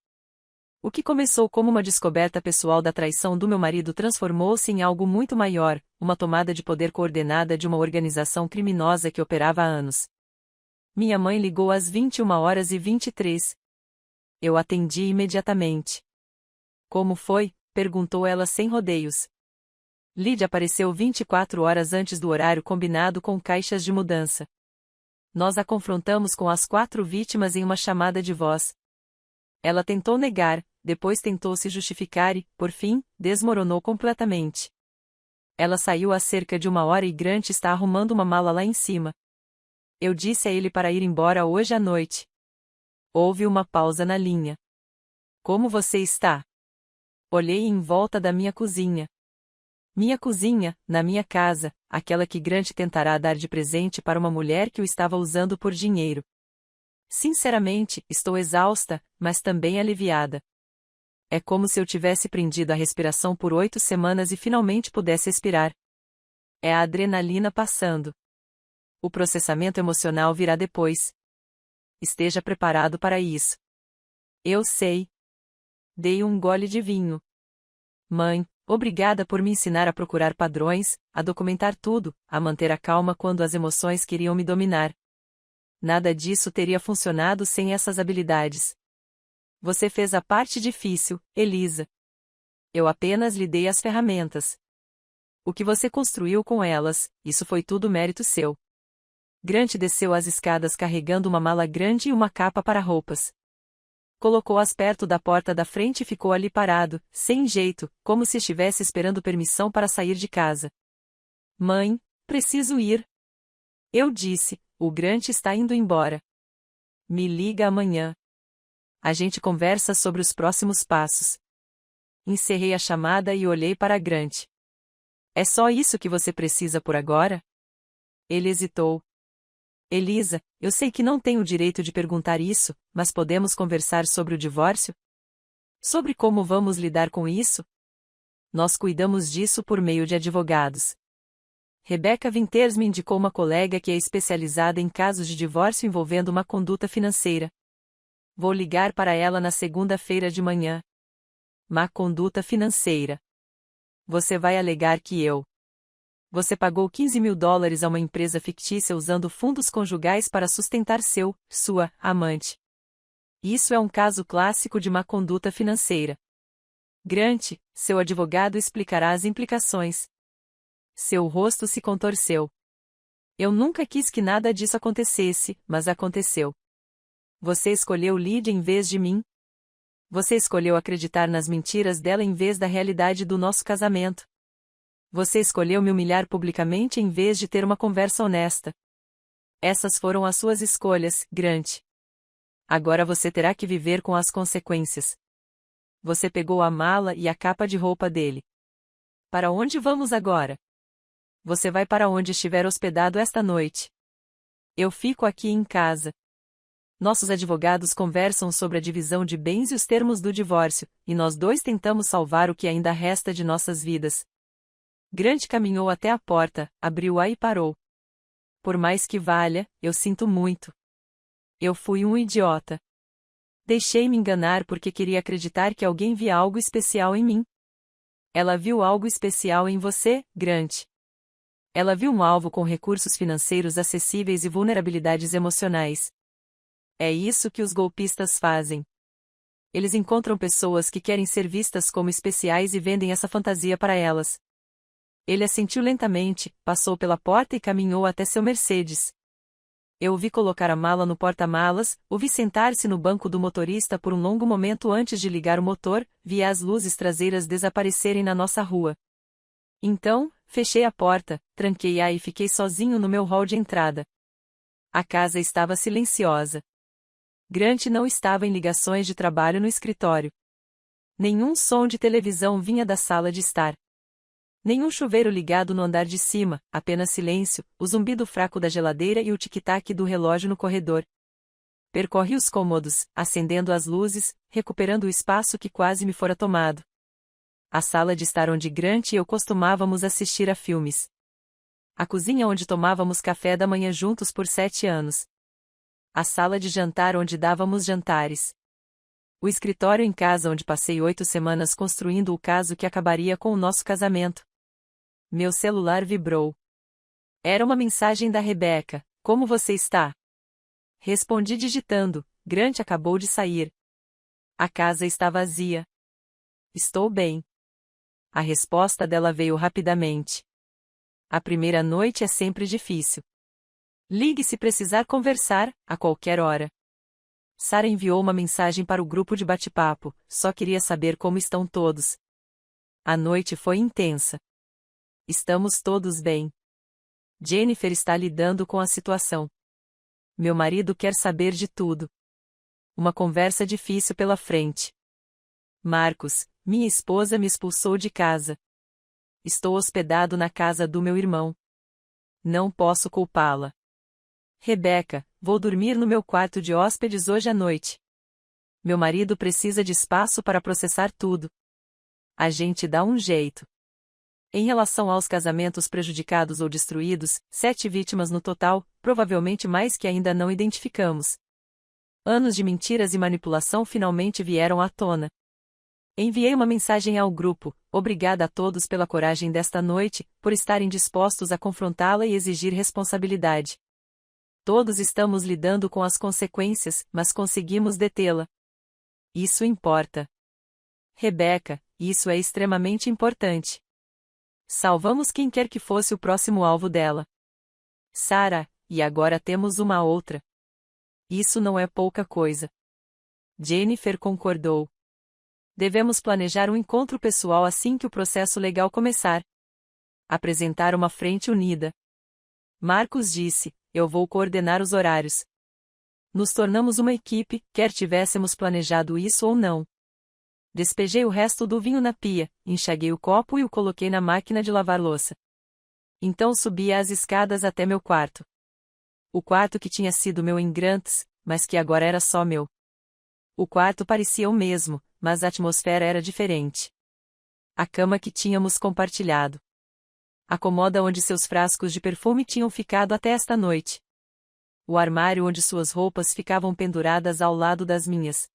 O que começou como uma descoberta pessoal da traição do meu marido transformou-se em algo muito maior, uma tomada de poder coordenada de uma organização criminosa que operava há anos. Minha mãe ligou às 21h23. Eu atendi imediatamente. Como foi? Perguntou ela sem rodeios. Lydia apareceu 24 horas antes do horário combinado com caixas de mudança. Nós a confrontamos com as 4 vítimas em uma chamada de voz. Ela tentou negar, depois tentou se justificar e, por fim, desmoronou completamente. Ela saiu há cerca de 1 hora e Grant está arrumando uma mala lá em cima. Eu disse a ele para ir embora hoje à noite. Houve uma pausa na linha. Como você está? Olhei em volta da minha cozinha. Minha cozinha, na minha casa, aquela que Grant tentará dar de presente para uma mulher que o estava usando por dinheiro. Sinceramente, estou exausta, mas também aliviada. É como se eu tivesse prendido a respiração por 8 semanas e finalmente pudesse expirar. É a adrenalina passando. O processamento emocional virá depois. Esteja preparado para isso. Eu sei. Dei um gole de vinho. Mãe, obrigada por me ensinar a procurar padrões, a documentar tudo, a manter a calma quando as emoções queriam me dominar. Nada disso teria funcionado sem essas habilidades. Você fez a parte difícil, Elisa. Eu apenas lhe dei as ferramentas. O que você construiu com elas, isso foi tudo mérito seu. Grant desceu as escadas carregando uma mala grande e uma capa para roupas. Colocou-as perto da porta da frente e ficou ali parado, sem jeito, como se estivesse esperando permissão para sair de casa. Mãe, preciso ir. Eu disse, o Grant está indo embora. Me liga amanhã. A gente conversa sobre os próximos passos. Encerrei a chamada e olhei para Grant. É só isso que você precisa por agora? Ele hesitou. Elisa, eu sei que não tenho o direito de perguntar isso, mas podemos conversar sobre o divórcio? Sobre como vamos lidar com isso? Nós cuidamos disso por meio de advogados. Rebecca Winters me indicou uma colega que é especializada em casos de divórcio envolvendo má conduta financeira. Vou ligar para ela na segunda-feira de manhã. Má conduta financeira. Você vai alegar que Você pagou $15.000 a uma empresa fictícia usando fundos conjugais para sustentar sua amante. Isso é um caso clássico de má conduta financeira. Grant, seu advogado explicará as implicações. Seu rosto se contorceu. Eu nunca quis que nada disso acontecesse, mas aconteceu. Você escolheu Lydia em vez de mim? Você escolheu acreditar nas mentiras dela em vez da realidade do nosso casamento. Você escolheu me humilhar publicamente em vez de ter uma conversa honesta. Essas foram as suas escolhas, Grant. Agora você terá que viver com as consequências. Você pegou a mala e a capa de roupa dele. Para onde vamos agora? Você vai para onde estiver hospedado esta noite. Eu fico aqui em casa. Nossos advogados conversam sobre a divisão de bens e os termos do divórcio, e nós dois tentamos salvar o que ainda resta de nossas vidas. Grant caminhou até a porta, abriu-a e parou. Por mais que valha, eu sinto muito. Eu fui um idiota. Deixei-me enganar porque queria acreditar que alguém via algo especial em mim. Ela viu algo especial em você, Grant. Ela viu um alvo com recursos financeiros acessíveis e vulnerabilidades emocionais. É isso que os golpistas fazem. Eles encontram pessoas que querem ser vistas como especiais e vendem essa fantasia para elas. Ele assentiu lentamente, passou pela porta e caminhou até seu Mercedes. Eu o vi colocar a mala no porta-malas, o vi sentar-se no banco do motorista por um longo momento antes de ligar o motor, vi as luzes traseiras desaparecerem na nossa rua. Então, fechei a porta, tranquei-a e fiquei sozinho no meu hall de entrada. A casa estava silenciosa. Grant não estava em ligações de trabalho no escritório. Nenhum som de televisão vinha da sala de estar. Nenhum chuveiro ligado no andar de cima, apenas silêncio, o zumbido fraco da geladeira e o tic-tac do relógio no corredor. Percorri os cômodos, acendendo as luzes, recuperando o espaço que quase me fora tomado. A sala de estar onde Grant e eu costumávamos assistir a filmes. A cozinha onde tomávamos café da manhã juntos por 7 anos. A sala de jantar onde dávamos jantares. O escritório em casa onde passei 8 semanas construindo o caso que acabaria com o nosso casamento. Meu celular vibrou. Era uma mensagem da Rebecca. Como você está? Respondi digitando. Grant acabou de sair. A casa está vazia. Estou bem. A resposta dela veio rapidamente. A primeira noite é sempre difícil. Ligue se precisar conversar, a qualquer hora. Sara enviou uma mensagem para o grupo de bate-papo, só queria saber como estão todos. A noite foi intensa. Estamos todos bem. Jennifer está lidando com a situação. Meu marido quer saber de tudo. Uma conversa difícil pela frente. Marcos, minha esposa me expulsou de casa. Estou hospedado na casa do meu irmão. Não posso culpá-la. Rebeca, vou dormir no meu quarto de hóspedes hoje à noite. Meu marido precisa de espaço para processar tudo. A gente dá um jeito. Em relação aos casamentos prejudicados ou destruídos, 7 vítimas no total, provavelmente mais que ainda não identificamos. Anos de mentiras e manipulação finalmente vieram à tona. Enviei uma mensagem ao grupo, obrigada a todos pela coragem desta noite, por estarem dispostos a confrontá-la e exigir responsabilidade. Todos estamos lidando com as consequências, mas conseguimos detê-la. Isso importa. Rebeca, isso é extremamente importante. Salvamos quem quer que fosse o próximo alvo dela. Sara, e agora temos uma outra. Isso não é pouca coisa. Jennifer concordou. Devemos planejar um encontro pessoal assim que o processo legal começar. Apresentar uma frente unida. Marcos disse, eu vou coordenar os horários. Nos tornamos uma equipe, quer tivéssemos planejado isso ou não. Despejei o resto do vinho na pia, enxaguei o copo e o coloquei na máquina de lavar louça. Então subi as escadas até meu quarto. O quarto que tinha sido meu em Grants, mas que agora era só meu. O quarto parecia o mesmo, mas a atmosfera era diferente. A cama que tínhamos compartilhado. A comoda onde seus frascos de perfume tinham ficado até esta noite. O armário onde suas roupas ficavam penduradas ao lado das minhas.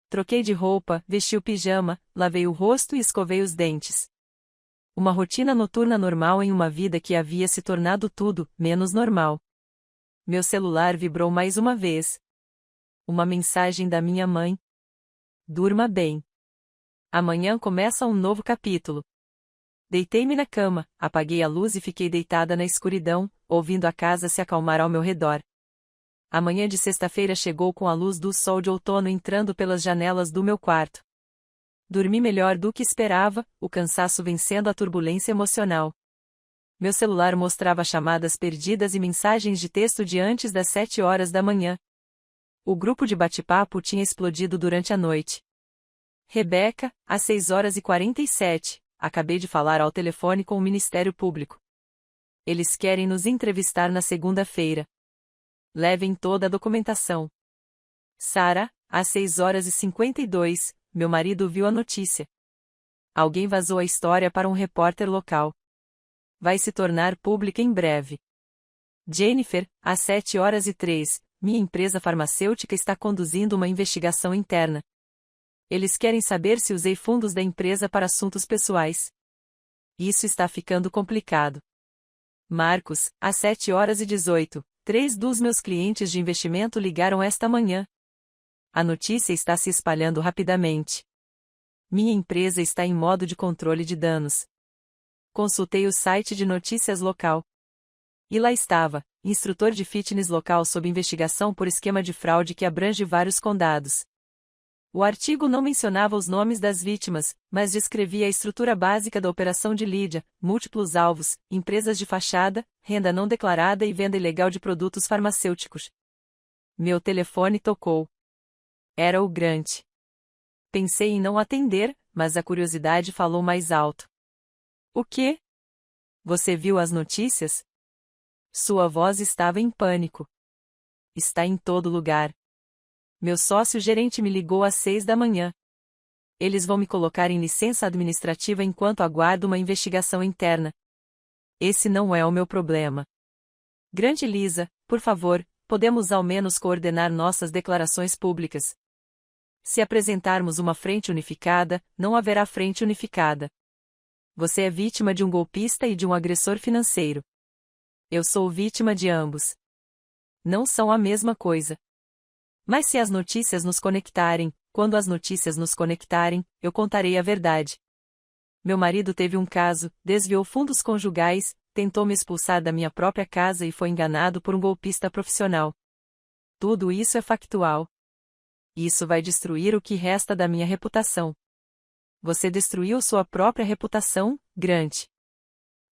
Troquei de roupa, vesti o pijama, lavei o rosto e escovei os dentes. Uma rotina noturna normal em uma vida que havia se tornado tudo, menos normal. Meu celular vibrou mais uma vez. Uma mensagem da minha mãe. Durma bem. Amanhã começa um novo capítulo. Deitei-me na cama, apaguei a luz e fiquei deitada na escuridão, ouvindo a casa se acalmar ao meu redor. A manhã de sexta-feira chegou com a luz do sol de outono entrando pelas janelas do meu quarto. Dormi melhor do que esperava, o cansaço vencendo a turbulência emocional. Meu celular mostrava chamadas perdidas e mensagens de texto de antes das 7 horas da manhã. O grupo de bate-papo tinha explodido durante a noite. Rebeca, às 6h47, acabei de falar ao telefone com o Ministério Público. Eles querem nos entrevistar na segunda-feira. Levem toda a documentação. Sara, às 6h52, meu marido viu a notícia. Alguém vazou a história para um repórter local. Vai se tornar pública em breve. Jennifer, às 7h03, minha empresa farmacêutica está conduzindo uma investigação interna. Eles querem saber se usei fundos da empresa para assuntos pessoais. Isso está ficando complicado. Marcos, às 7h18, 3 dos meus clientes de investimento ligaram esta manhã. A notícia está se espalhando rapidamente. Minha empresa está em modo de controle de danos. Consultei o site de notícias local. E lá estava, instrutor de fitness local sob investigação por esquema de fraude que abrange vários condados. O artigo não mencionava os nomes das vítimas, mas descrevia a estrutura básica da operação de Lídia, múltiplos alvos, empresas de fachada, renda não declarada e venda ilegal de produtos farmacêuticos. Meu telefone tocou. Era o Grant. Pensei em não atender, mas a curiosidade falou mais alto. O quê? Você viu as notícias? Sua voz estava em pânico. Está em todo lugar. Meu sócio-gerente me ligou às 6 da manhã. Eles vão me colocar em licença administrativa enquanto aguardo uma investigação interna. Esse não é o meu problema. Grande Lisa, por favor, podemos ao menos coordenar nossas declarações públicas. Se apresentarmos uma frente unificada, não haverá frente unificada. Você é vítima de um golpista e de um agressor financeiro. Eu sou vítima de ambos. Não são a mesma coisa. Mas se as notícias nos conectarem, quando as notícias nos conectarem, eu contarei a verdade. Meu marido teve um caso, desviou fundos conjugais, tentou me expulsar da minha própria casa e foi enganado por um golpista profissional. Tudo isso é factual. Isso vai destruir o que resta da minha reputação. Você destruiu sua própria reputação, Grant.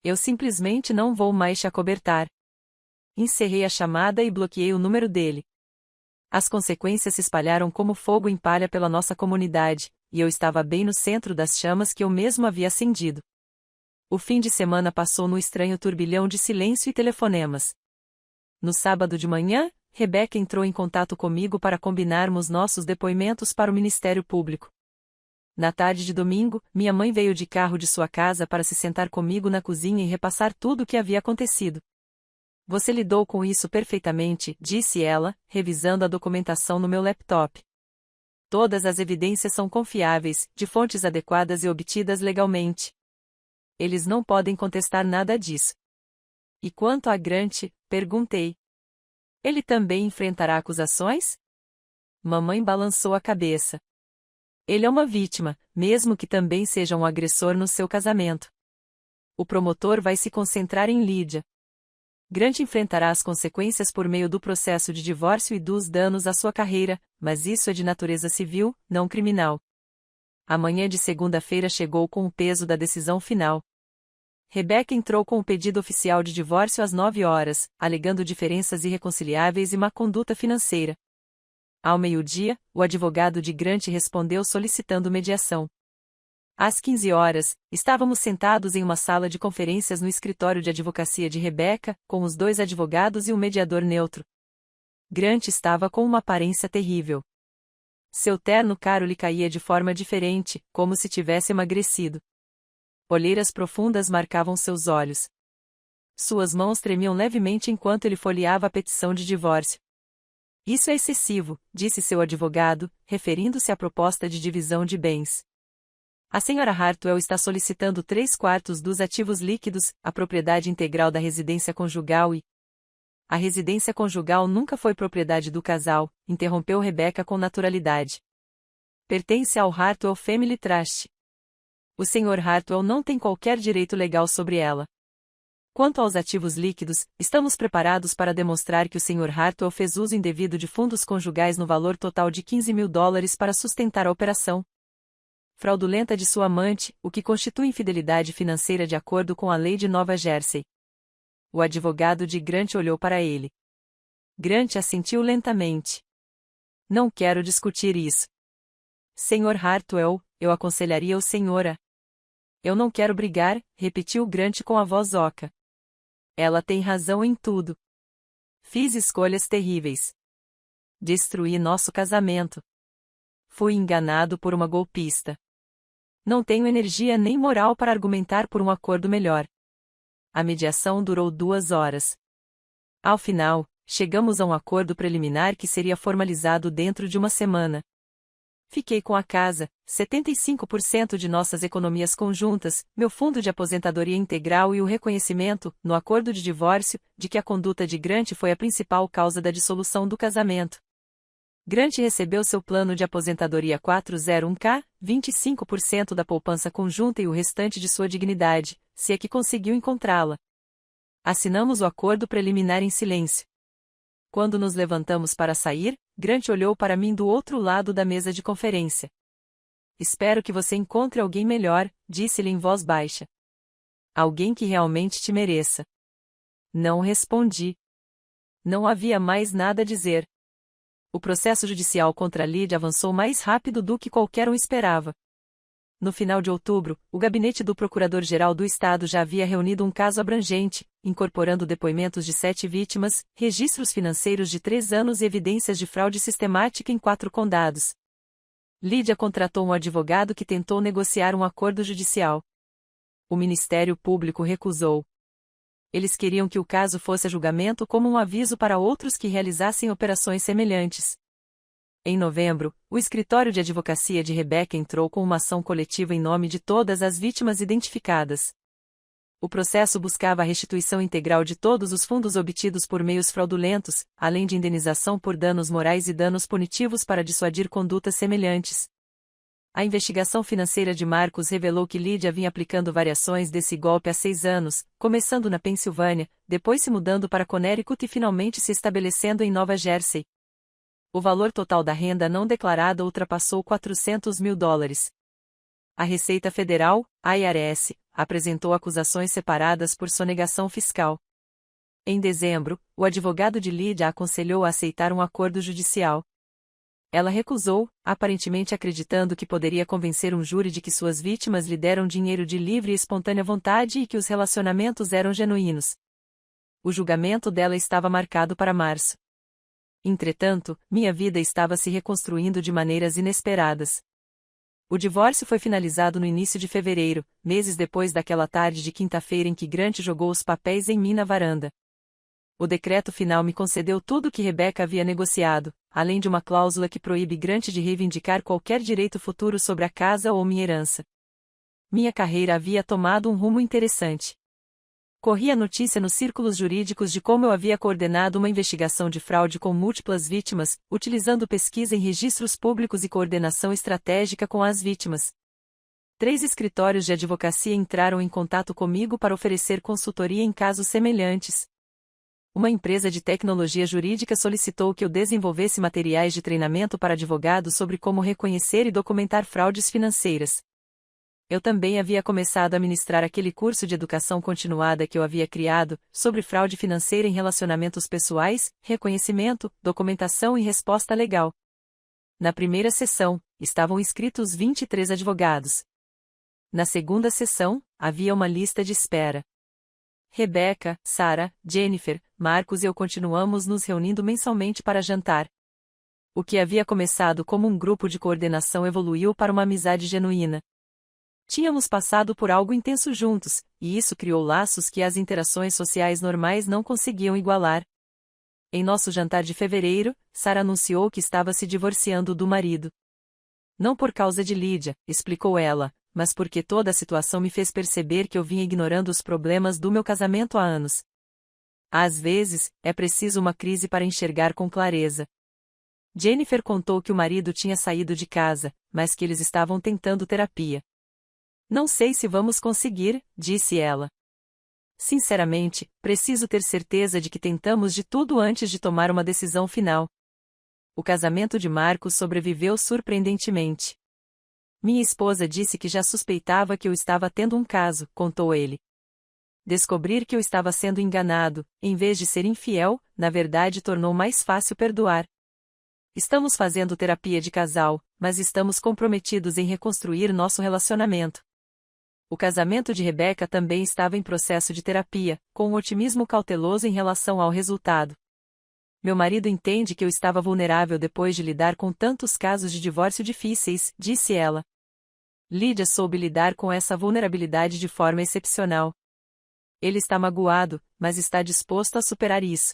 Eu simplesmente não vou mais te acobertar. Encerrei a chamada e bloqueei o número dele. As consequências se espalharam como fogo em palha pela nossa comunidade, e eu estava bem no centro das chamas que eu mesmo havia acendido. O fim de semana passou no estranho turbilhão de silêncio e telefonemas. No sábado de manhã, Rebecca entrou em contato comigo para combinarmos nossos depoimentos para o Ministério Público. Na tarde de domingo, minha mãe veio de carro de sua casa para se sentar comigo na cozinha e repassar tudo o que havia acontecido. Você lidou com isso perfeitamente, disse ela, revisando a documentação no meu laptop. Todas as evidências são confiáveis, de fontes adequadas e obtidas legalmente. Eles não podem contestar nada disso. E quanto a Grant, perguntei. Ele também enfrentará acusações? Mamãe balançou a cabeça. Ele é uma vítima, mesmo que também seja um agressor no seu casamento. O promotor vai se concentrar em Lydia. Grant enfrentará as consequências por meio do processo de divórcio e dos danos à sua carreira, mas isso é de natureza civil, não criminal. A manhã de segunda-feira chegou com o peso da decisão final. Rebecca entrou com o pedido oficial de divórcio às 9 horas, alegando diferenças irreconciliáveis e má conduta financeira. Ao meio-dia, o advogado de Grant respondeu solicitando mediação. Às 15 horas, estávamos sentados em uma sala de conferências no escritório de advocacia de Rebecca, com os 2 advogados e um mediador neutro. Grant estava com uma aparência terrível. Seu terno caro lhe caía de forma diferente, como se tivesse emagrecido. Olheiras profundas marcavam seus olhos. Suas mãos tremiam levemente enquanto ele folheava a petição de divórcio. Isso é excessivo, disse seu advogado, referindo-se à proposta de divisão de bens. A senhora Hartwell está solicitando 3/4 dos ativos líquidos, a propriedade integral da residência conjugal e... A residência conjugal nunca foi propriedade do casal, interrompeu Rebecca com naturalidade. Pertence ao Hartwell Family Trust. O Sr. Hartwell não tem qualquer direito legal sobre ela. Quanto aos ativos líquidos, estamos preparados para demonstrar que o Sr. Hartwell fez uso indevido de fundos conjugais no valor total de $15.000 para sustentar a operação fraudulenta de sua amante, o que constitui infidelidade financeira de acordo com a lei de Nova Jersey. O advogado de Grant olhou para ele. Grant assentiu lentamente. Não quero discutir isso. Sr. Hartwell, eu aconselharia o senhor a... Eu não quero brigar, repetiu Grant com a voz oca. Ela tem razão em tudo. Fiz escolhas terríveis. Destruí nosso casamento. Fui enganado por uma golpista. Não tenho energia nem moral para argumentar por um acordo melhor. A mediação durou 2 horas. Ao final, chegamos a um acordo preliminar que seria formalizado dentro de uma semana. Fiquei com a casa, 75% de nossas economias conjuntas, meu fundo de aposentadoria integral e o reconhecimento, no acordo de divórcio, de que a conduta de Grant foi a principal causa da dissolução do casamento. Grant recebeu seu plano de aposentadoria 401k, 25% da poupança conjunta e o restante de sua dignidade, se é que conseguiu encontrá-la. Assinamos o acordo preliminar em silêncio. Quando nos levantamos para sair, Grant olhou para mim do outro lado da mesa de conferência. Espero que você encontre alguém melhor, disse-lhe em voz baixa. Alguém que realmente te mereça. Não respondi. Não havia mais nada a dizer. O processo judicial contra Lydia avançou mais rápido do que qualquer um esperava. No final de outubro, o gabinete do Procurador-Geral do Estado já havia reunido um caso abrangente, incorporando depoimentos de 7 vítimas, registros financeiros de 3 anos e evidências de fraude sistemática em 4 condados. Lydia contratou um advogado que tentou negociar um acordo judicial. O Ministério Público recusou. Eles queriam que o caso fosse a julgamento como um aviso para outros que realizassem operações semelhantes. Em novembro, o escritório de advocacia de Rebecca entrou com uma ação coletiva em nome de todas as vítimas identificadas. O processo buscava a restituição integral de todos os fundos obtidos por meios fraudulentos, além de indenização por danos morais e danos punitivos para dissuadir condutas semelhantes. A investigação financeira de Marcos revelou que Lydia vinha aplicando variações desse golpe há 6 anos, começando na Pensilvânia, depois se mudando para Connecticut e finalmente se estabelecendo em Nova Jersey. O valor total da renda não declarada ultrapassou $400 mil. A Receita Federal, IRS, apresentou acusações separadas por sonegação fiscal. Em dezembro, o advogado de Lydia aconselhou a aceitar um acordo judicial. Ela recusou, aparentemente acreditando que poderia convencer um júri de que suas vítimas lhe deram dinheiro de livre e espontânea vontade e que os relacionamentos eram genuínos. O julgamento dela estava marcado para março. Entretanto, minha vida estava se reconstruindo de maneiras inesperadas. O divórcio foi finalizado no início de fevereiro, meses depois daquela tarde de quinta-feira em que Grant jogou os papéis em mim na varanda. O decreto final me concedeu tudo o que Rebecca havia negociado, além de uma cláusula que proíbe Grant de reivindicar qualquer direito futuro sobre a casa ou minha herança. Minha carreira havia tomado um rumo interessante. Corria notícia nos círculos jurídicos de como eu havia coordenado uma investigação de fraude com múltiplas vítimas, utilizando pesquisa em registros públicos e coordenação estratégica com as vítimas. 3 escritórios de advocacia entraram em contato comigo para oferecer consultoria em casos semelhantes. Uma empresa de tecnologia jurídica solicitou que eu desenvolvesse materiais de treinamento para advogados sobre como reconhecer e documentar fraudes financeiras. Eu também havia começado a ministrar aquele curso de educação continuada que eu havia criado, sobre fraude financeira em relacionamentos pessoais, reconhecimento, documentação e resposta legal. Na primeira sessão, estavam inscritos 23 advogados. Na segunda sessão, havia uma lista de espera. Rebecca, Sarah, Jennifer, Marcos e eu continuamos nos reunindo mensalmente para jantar. O que havia começado como um grupo de coordenação evoluiu para uma amizade genuína. Tínhamos passado por algo intenso juntos, e isso criou laços que as interações sociais normais não conseguiam igualar. Em nosso jantar de fevereiro, Sarah anunciou que estava se divorciando do marido. Não por causa de Lydia, explicou ela, mas porque toda a situação me fez perceber que eu vinha ignorando os problemas do meu casamento há anos. Às vezes, é preciso uma crise para enxergar com clareza. Jennifer contou que o marido tinha saído de casa, mas que eles estavam tentando terapia. Não sei se vamos conseguir, disse ela. Sinceramente, preciso ter certeza de que tentamos de tudo antes de tomar uma decisão final. O casamento de Marcos sobreviveu surpreendentemente. Minha esposa disse que já suspeitava que eu estava tendo um caso, contou ele. Descobrir que eu estava sendo enganado, em vez de ser infiel, na verdade tornou mais fácil perdoar. Estamos fazendo terapia de casal, mas estamos comprometidos em reconstruir nosso relacionamento. O casamento de Rebecca também estava em processo de terapia, com um otimismo cauteloso em relação ao resultado. Meu marido entende que eu estava vulnerável depois de lidar com tantos casos de divórcio difíceis, disse ela. Lydia soube lidar com essa vulnerabilidade de forma excepcional. Ele está magoado, mas está disposto a superar isso.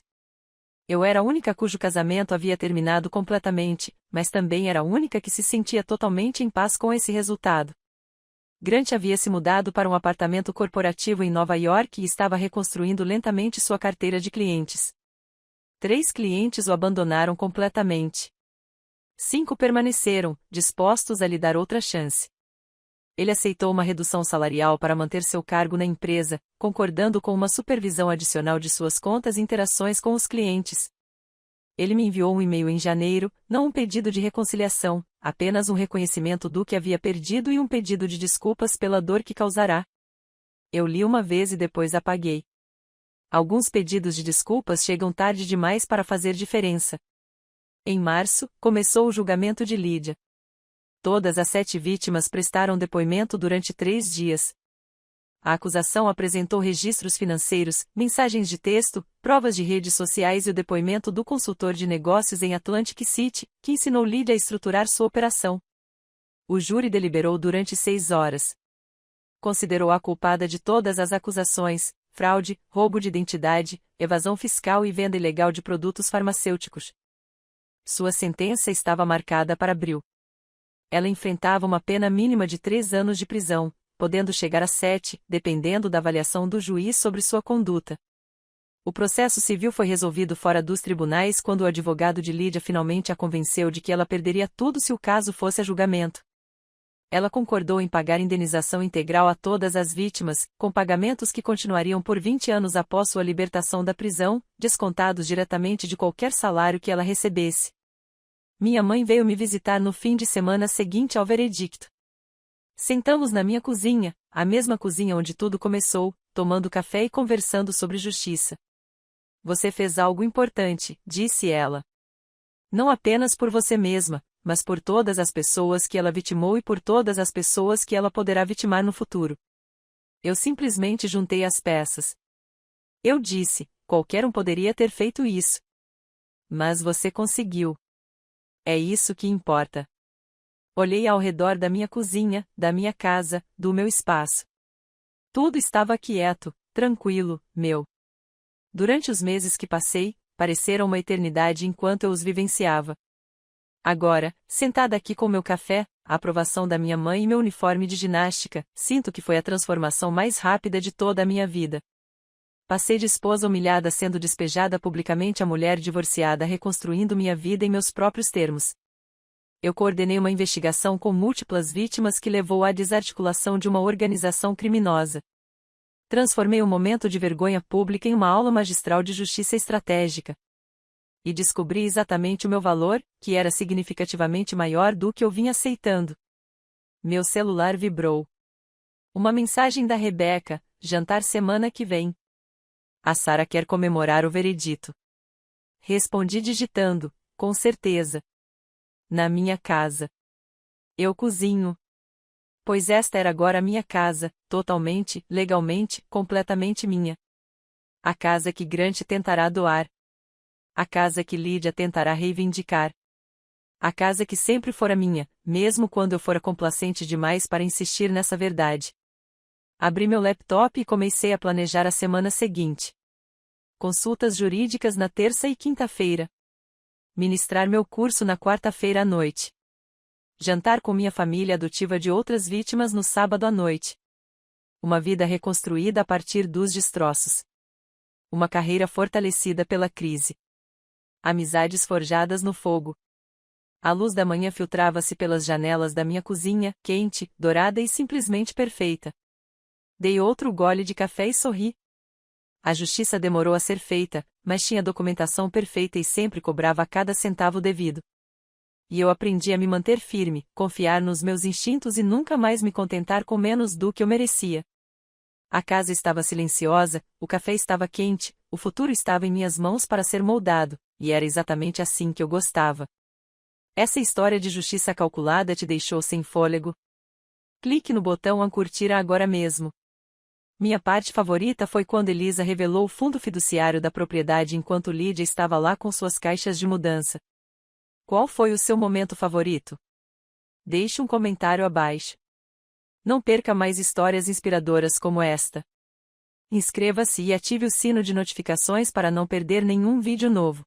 Eu era a única cujo casamento havia terminado completamente, mas também era a única que se sentia totalmente em paz com esse resultado. Grant havia se mudado para um apartamento corporativo em Nova York e estava reconstruindo lentamente sua carteira de clientes. 3 clientes o abandonaram completamente. 5 permaneceram, dispostos a lhe dar outra chance. Ele aceitou uma redução salarial para manter seu cargo na empresa, concordando com uma supervisão adicional de suas contas e interações com os clientes. Ele me enviou um e-mail em janeiro, não um pedido de reconciliação, apenas um reconhecimento do que havia perdido e um pedido de desculpas pela dor que causará. Eu li uma vez e depois apaguei. Alguns pedidos de desculpas chegam tarde demais para fazer diferença. Em março, começou o julgamento de Lydia. Todas as 7 vítimas prestaram depoimento durante 3 dias. A acusação apresentou registros financeiros, mensagens de texto, provas de redes sociais e o depoimento do consultor de negócios em Atlantic City, que ensinou Lydia a estruturar sua operação. O júri deliberou durante 6 horas. Considerou-a culpada de todas as acusações: fraude, roubo de identidade, evasão fiscal e venda ilegal de produtos farmacêuticos. Sua sentença estava marcada para abril. Ela enfrentava uma pena mínima de 3 anos de prisão, podendo chegar a 7, dependendo da avaliação do juiz sobre sua conduta. O processo civil foi resolvido fora dos tribunais quando o advogado de Lydia finalmente a convenceu de que ela perderia tudo se o caso fosse a julgamento. Ela concordou em pagar indenização integral a todas as vítimas, com pagamentos que continuariam por 20 anos após sua libertação da prisão, descontados diretamente de qualquer salário que ela recebesse. Minha mãe veio me visitar no fim de semana seguinte ao veredicto. Sentamos na minha cozinha, a mesma cozinha onde tudo começou, tomando café e conversando sobre justiça. Você fez algo importante, disse ela. Não apenas por você mesma, mas por todas as pessoas que ela vitimou e por todas as pessoas que ela poderá vitimar no futuro. Eu simplesmente juntei as peças. Eu disse, qualquer um poderia ter feito isso. Mas você conseguiu. É isso que importa. Olhei ao redor da minha cozinha, da minha casa, do meu espaço. Tudo estava quieto, tranquilo, meu. Durante os meses que passei, pareceram uma eternidade enquanto eu os vivenciava. Agora, sentada aqui com meu café, a aprovação da minha mãe e meu uniforme de ginástica, sinto que foi a transformação mais rápida de toda a minha vida. Passei de esposa humilhada sendo despejada publicamente a mulher divorciada reconstruindo minha vida em meus próprios termos. Eu coordenei uma investigação com múltiplas vítimas que levou à desarticulação de uma organização criminosa. Transformei um momento de vergonha pública em uma aula magistral de justiça estratégica. E descobri exatamente o meu valor, que era significativamente maior do que eu vinha aceitando. Meu celular vibrou. Uma mensagem da Rebeca: jantar semana que vem. A Sara quer comemorar o veredito. Respondi digitando: com certeza. Na minha casa. Eu cozinho. Pois esta era agora a minha casa, totalmente, legalmente, completamente minha. A casa que Grant tentará doar. A casa que Lydia tentará reivindicar. A casa que sempre fora minha, mesmo quando eu fora complacente demais para insistir nessa verdade. Abri meu laptop e comecei a planejar a semana seguinte. Consultas jurídicas na terça e quinta-feira. Ministrar meu curso na quarta-feira à noite. Jantar com minha família adotiva de outras vítimas no sábado à noite. Uma vida reconstruída a partir dos destroços. Uma carreira fortalecida pela crise. Amizades forjadas no fogo. A luz da manhã filtrava-se pelas janelas da minha cozinha, quente, dourada e simplesmente perfeita. Dei outro gole de café e sorri. A justiça demorou a ser feita, mas tinha documentação perfeita e sempre cobrava a cada centavo devido. E eu aprendi a me manter firme, confiar nos meus instintos e nunca mais me contentar com menos do que eu merecia. A casa estava silenciosa, o café estava quente, o futuro estava em minhas mãos para ser moldado, e era exatamente assim que eu gostava. Essa história de justiça calculada te deixou sem fôlego? Clique no botão a curtir agora mesmo. Minha parte favorita foi quando Elisa revelou o fundo fiduciário da propriedade enquanto Lydia estava lá com suas caixas de mudança. Qual foi o seu momento favorito? Deixe um comentário abaixo. Não perca mais histórias inspiradoras como esta. Inscreva-se e ative o sino de notificações para não perder nenhum vídeo novo.